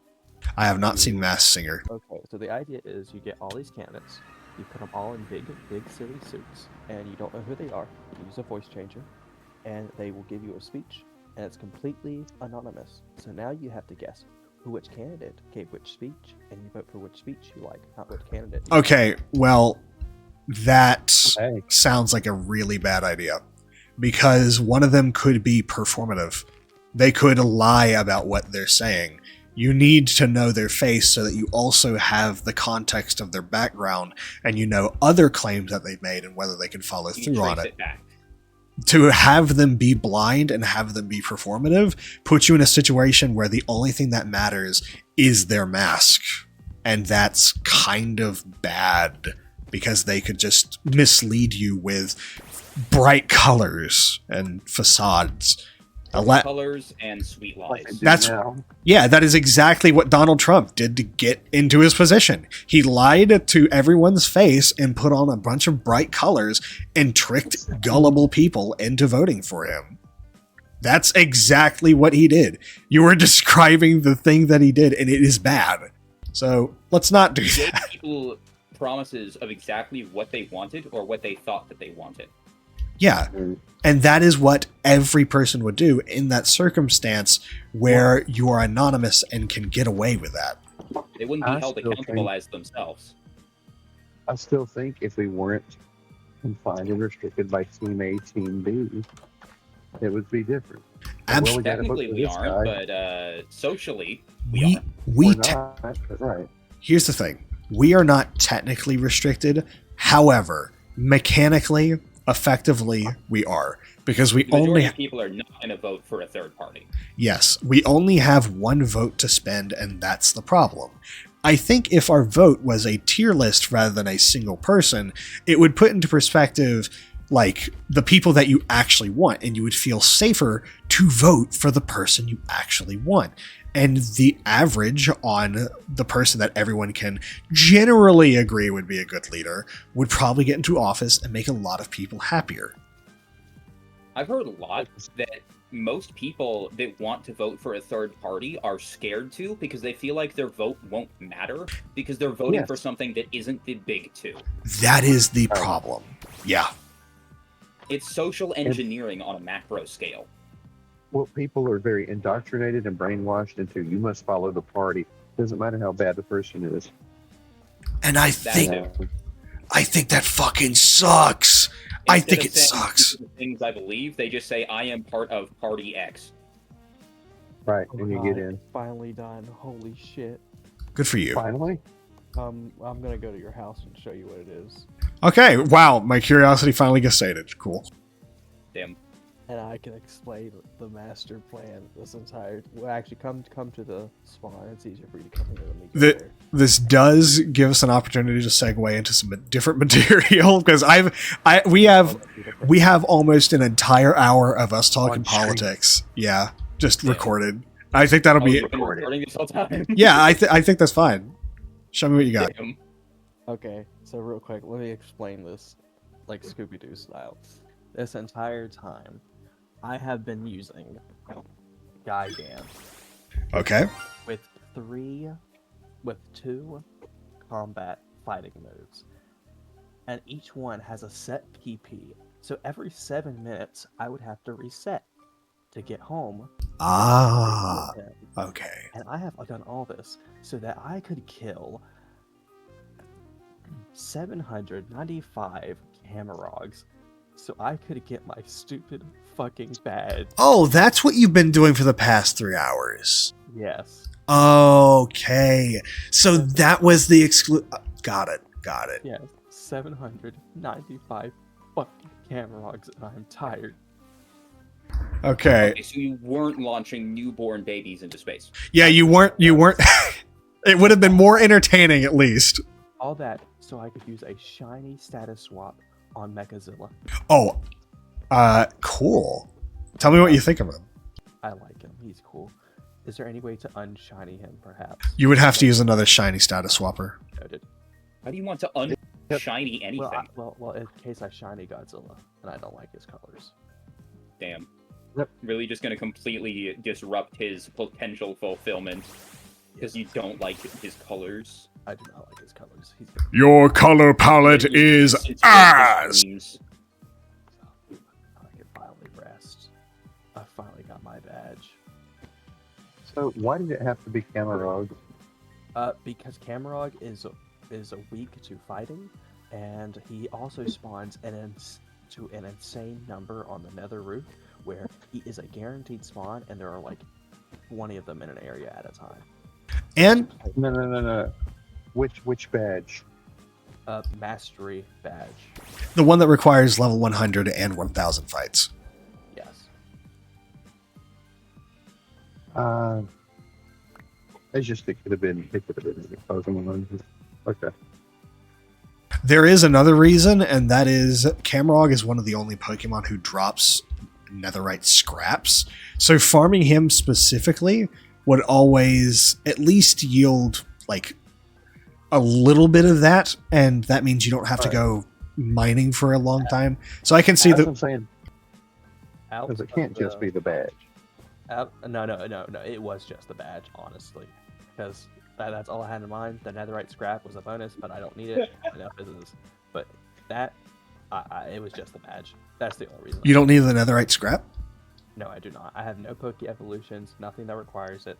I have not seen Masked Singer. Okay, so the idea is you get all these candidates, you put them all in big silly suits, and you don't know who they are. You use a voice changer, and they will give you a speech, and it's completely anonymous. So now you have to guess which candidate gave which speech, and you vote for which speech you like, not which candidate. You like. Okay, well, that Hey. sounds like a really bad idea, because one of them could be performative. They could lie about what they're saying. You need to know their face so that you also have the context of their background, and you know other claims that they've made and whether they can follow You through on trace it. back. To have them be blind and have them be performative puts you in a situation where the only thing that matters is their mask. And that's kind of bad, because they could just mislead you with bright colors and facades. Colors and sweet Like I lies. do That's- now. Yeah, that is exactly what Donald Trump did to get into his position. He lied to everyone's face and put on a bunch of bright colors and tricked gullible people into voting for him. That's exactly what he did. You were describing the thing that he did, and it is bad. So let's not do He gave that. people promises of exactly what they wanted or what they thought that they wanted. Yeah, and that is what every person would do in that circumstance where you are anonymous and can get away with that. They wouldn't be I held still accountable think- as themselves. I still think if we weren't confined and restricted by Team A, Team B, it would be different. Abs- Well, we gotta vote Technically for we this aren't, guy. but socially we are. we We're te- not, but right. Here's the thing. We are not technically restricted. However, mechanically, effectively, we are. Because we The majority only, of people are not going to vote for a third party. yes, we only have one vote to spend, and that's the problem. I think if our vote was a tier list rather than a single person, it would put into perspective like the people that you actually want, and you would feel safer to vote for the person you actually want. And the average on the person that everyone can generally agree would be a good leader would probably get into office and make a lot of people happier. I've heard a lot that most people that want to vote for a third party are scared to because they feel like their vote won't matter because they're voting for something that isn't the big two. That is the problem. Yeah. It's social engineering on a macro scale. Well, people are very indoctrinated and brainwashed into you must follow the party. Doesn't matter how bad the person is. And I think that fucking sucks. I think it sucks. Things I believe, they just say I am part of Party X. Right, and you get in. Finally done. Holy shit. Good for you. Finally? I'm gonna go to your house and show you what it is. Okay, wow, my curiosity finally gets sated. Cool. Damn. And I can explain the master plan this entire. Well, actually, come to the spawn. It's easier for you to come here than me. This does give us an opportunity to segue into some different material because we have almost an entire hour of us talking politics. Yeah, just recorded. I think that'll be recording this whole time. Yeah, I think that's fine. Show me what you got. Damn. Okay, so real quick, let me explain this, like Scooby-Doo style. This entire time, I have been using Gigan. Okay. With two combat fighting modes. And each one has a set PP. So every 7 minutes, I would have to reset to get home. Ah. Okay. And I have done all this so that I could kill 795 Camorogs so I could get my stupid fucking badge. Oh, that's what you've been doing for the past 3 hours. Yes. Okay. So that was the Got it. Yes. 795 fucking Camorogs, and I'm tired. Okay. So you weren't launching newborn babies into space. Yeah, you weren't. It would have been more entertaining, at least. All that so I could use a shiny status swap on Mechazilla. Oh, cool. Tell me what you think of him. I like him. He's cool. Is there any way to unshiny him, perhaps? You would have to use another shiny status swapper. Noted. How do you want to unshiny anything? Well, in case I shiny Godzilla, and I don't like his colors. Damn. Yep. Really just going to completely disrupt his potential fulfillment because you don't like his colors. I do not like his colors. Your color palette is ass. I can finally rest. I finally got my badge. So why did it have to be Camerog? Because Camerog is weak to fighting, and he also spawns to an insane number on the Nether roof, where he is a guaranteed spawn, and there are like 20 of them in an area at a time. And No. Which badge? Mastery badge. the one that requires level 100 and 1000 fights. Yes. It's just it could have been Cobblemon. Okay. There is another reason, and that is Camerog is one of the only Pokemon who drops netherite scraps. So farming him specifically would always at least yield like a little bit of that, and that means you don't have to go mining for a long time. So I can see That's that. what I'm saying. Because it can't just be the badge. No. It was just the badge, honestly, because that's all I had in mind. The netherite scrap was a bonus, but I don't need it. Enough as it is. But that, it was just the badge. That's the only reason. You don't need the netherite scrap? No, I do not. I have no Poke evolutions. Nothing that requires it.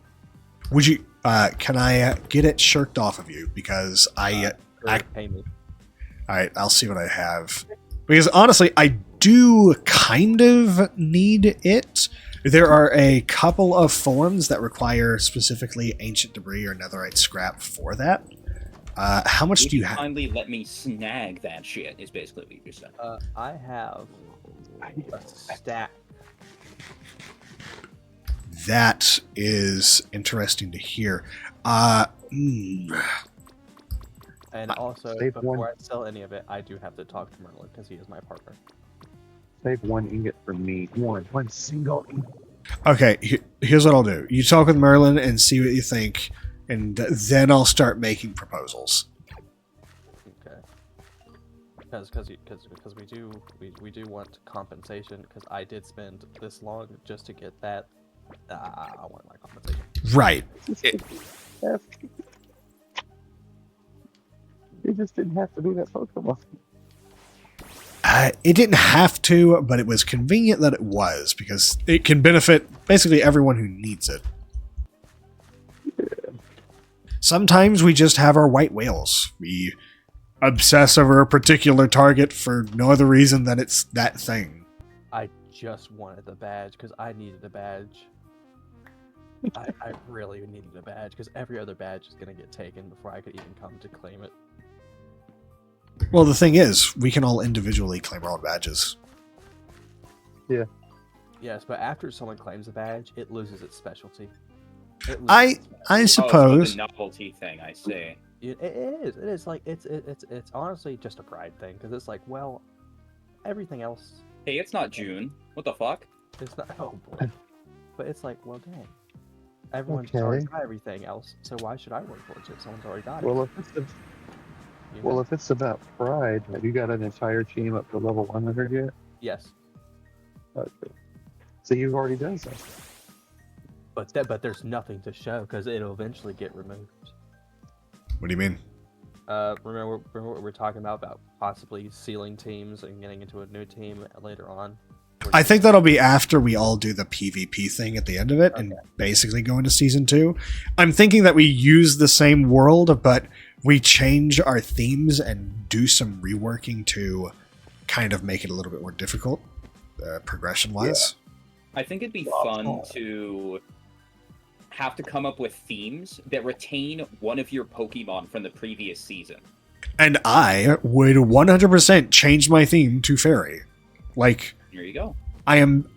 Would you? Can I get it shirked off of you? Because I pay me. All right, I'll see what I have. Because honestly, I do kind of need it. There are a couple of forms that require specifically ancient debris or netherite scrap for that. How much do you have? Kindly let me snag that shit, is basically what you said. I have a stack. That is interesting to hear. And also, Save before one. I sell any of it, I do have to talk to Merlin because he is my partner. Save 1 ingot for me. One single ingot. Okay, here's what I'll do. You talk with Merlin and see what you think, and then I'll start making proposals. Okay. Because we do want compensation because I did spend this long just to get that. I want my compensation. Right. It just didn't have to be that Pokemon. It didn't have to, but it was convenient that it was, because it can benefit basically everyone who needs it. Sometimes we just have our white whales. We obsess over a particular target for no other reason than it's that thing. I just wanted the badge because I needed a badge. I really needed a badge because every other badge is going to get taken before I could even come to claim it. Well, the thing is, we can all individually claim our own badges. Yes, but after someone claims a badge, it loses its specialty. I Oh, suppose. it's the novelty thing, I see. It is. It is like it's honestly just a pride thing because it's like, well, everything else Hey, it's not June. What the fuck? is not. Oh boy. But it's like, well, dang. Everyone's already Okay. got everything else, so why should I work towards it? Someone's already got it. Well, if it's about pride, have you got an entire team up to level 100 yet? Yes, Okay. So you've already done something. but there's nothing to show because it'll eventually get removed. What do you mean? Remember what we were talking about possibly sealing teams and getting into a new team later on? I think that'll be after we all do the PvP thing at the end of it and basically go into season 2. I'm thinking that we use the same world, but we change our themes and do some reworking to kind of make it a little bit more difficult, progression-wise. I think it'd be fun to have to come up with themes that retain one of your Pokemon from the previous season. And I would 100% change my theme to fairy. Like, Here you go. I am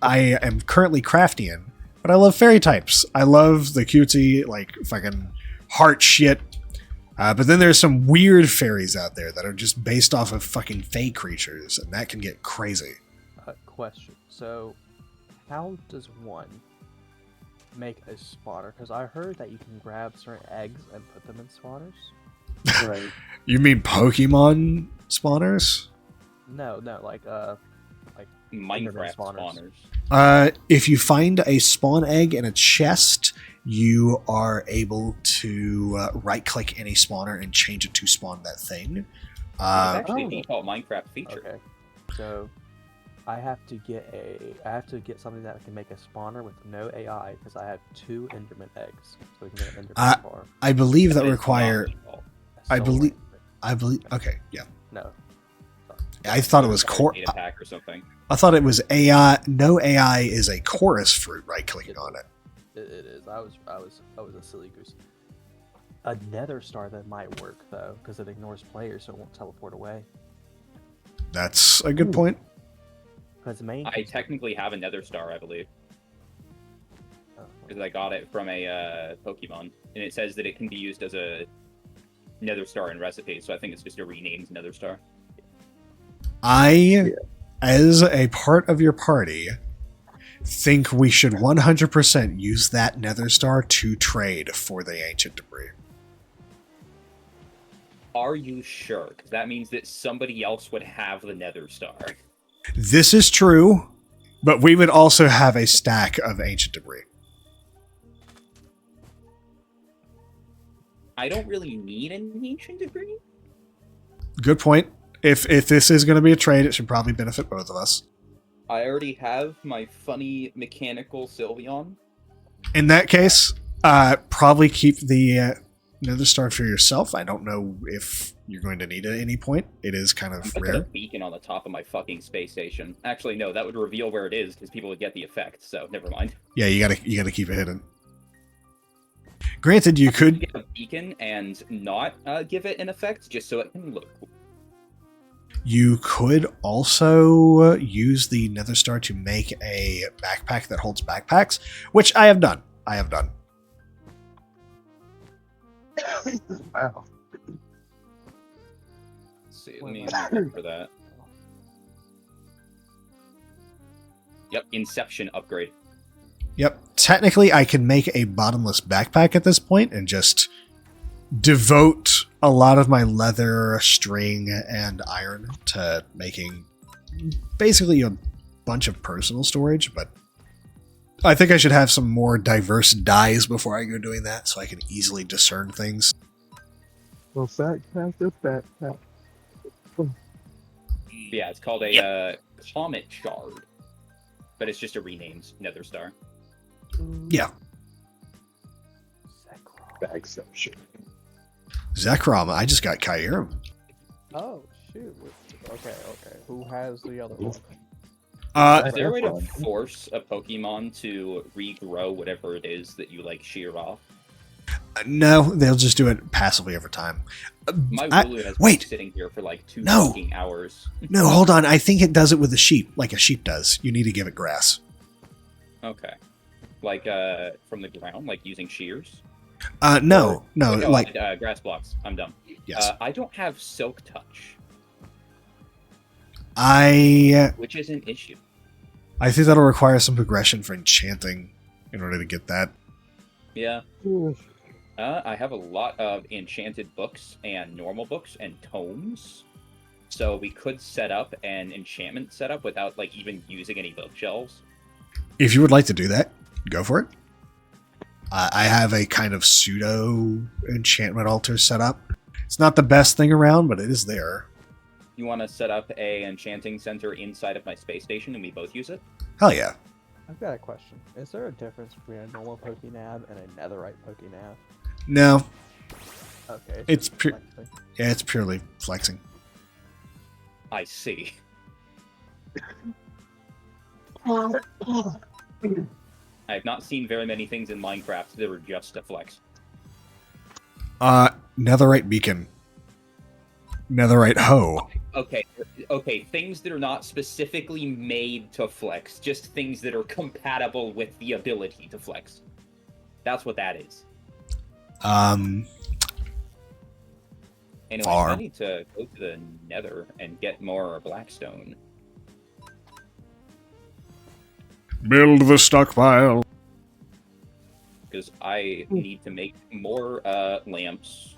currently Craftian, but I love fairy types. I love the cutesy, like, fucking heart shit. But then there's some weird fairies out there that are just based off of fucking fey creatures, and that can get crazy. Question. So, how does one make a spawner? Because I heard that you can grab certain eggs and put them in spawners. Right. You mean Pokemon spawners? No, like Minecraft spawners. spawners. If you find a spawn egg in a chest, you are able to right-click any spawner and change it to spawn that thing. It's actually a Oh. default Minecraft feature. Okay. So, I have to get something that can make a spawner with no AI because I have 2 Enderman eggs, so we can get an Enderman farm. I believe that It's require. not default. I So, believe- like, I believe. Okay, yeah. no. I thought it was Or a core. data pack or something. I thought it was AI. No AI is a chorus fruit. Right-clicking on it. It is. I was a silly goose. A nether star that might work though, because it ignores players, so it won't teleport away. That's a good point. Because main. I technically have a Nether Star, I believe, because I got it from a Pokemon, and it says that it can be used as a Nether Star in recipes. So I think it's just a renamed Nether Star. As a part of your party, think we should 100% use that Nether Star to trade for the ancient debris. Are you sure? Because that means that somebody else would have the Nether Star. This is true, but we would also have a stack of ancient debris. I don't really need an ancient debris. Good point. If this is going to be a trade, it should probably benefit both of us. I already have my funny mechanical Sylveon. In that case, probably keep the Nether Star for yourself. I don't know if you're going to need it at any point. It is kind of I put a rare. beacon on the top of my fucking space station. Actually, no, that would reveal where it is because people would get the effect. So never mind. Yeah, you gotta keep it hidden. Granted, you could. Get a beacon and not give it an effect just so it can look cool. You could also use the Nether Star to make a backpack that holds backpacks, which I have done. Wow. Let's see, let me look for that. Yep, Inception upgrade. Yep. Technically, I can make a bottomless backpack at this point and just devote a lot of my leather, string, and iron to making basically a bunch of personal storage, but I think I should have some more diverse dyes before I go doing that so I can easily discern things. Well, backpack is backpack. Yeah, it's called a Comet Shard. But it's just a renamed Nether Star. Yeah. Bagception. Zekrom, I just got Kyurem. Oh shoot! Okay. Who has the other one? Is there a way to force a Pokemon to regrow whatever it is that you like shear off? No, they'll just do it passively over time. My Wooloo has been sitting here for like 2 fucking hours. No, hold on. I think it does it with a sheep, like a sheep does. You need to give it grass. Okay. Like from the ground, like using shears? No, grass blocks. I'm dumb. Yes. I don't have Silk Touch, which is an issue. I think that'll require some progression for enchanting in order to get that. Yeah. I have a lot of enchanted books and normal books and tomes, so we could set up an enchantment setup without like even using any bookshelves. If you would like to do that, go for it. I have a kind of pseudo enchantment altar set up. It's not the best thing around, but it is there. You want to set up a enchanting center inside of my space station, and we both use it? Hell yeah. I've got a question. Is there a difference between a normal Pokénab and a Netherite Pokénab? No. Okay. It's it's purely flexing. I see. I have not seen very many things in Minecraft that were just a flex. Netherite beacon. Netherite hoe. Okay, things that are not specifically made to flex, just things that are compatible with the ability to flex. That's what that is. Anyways, I need to go to the Nether and get more Blackstone. Build the stockpile. Because I need to make more lamps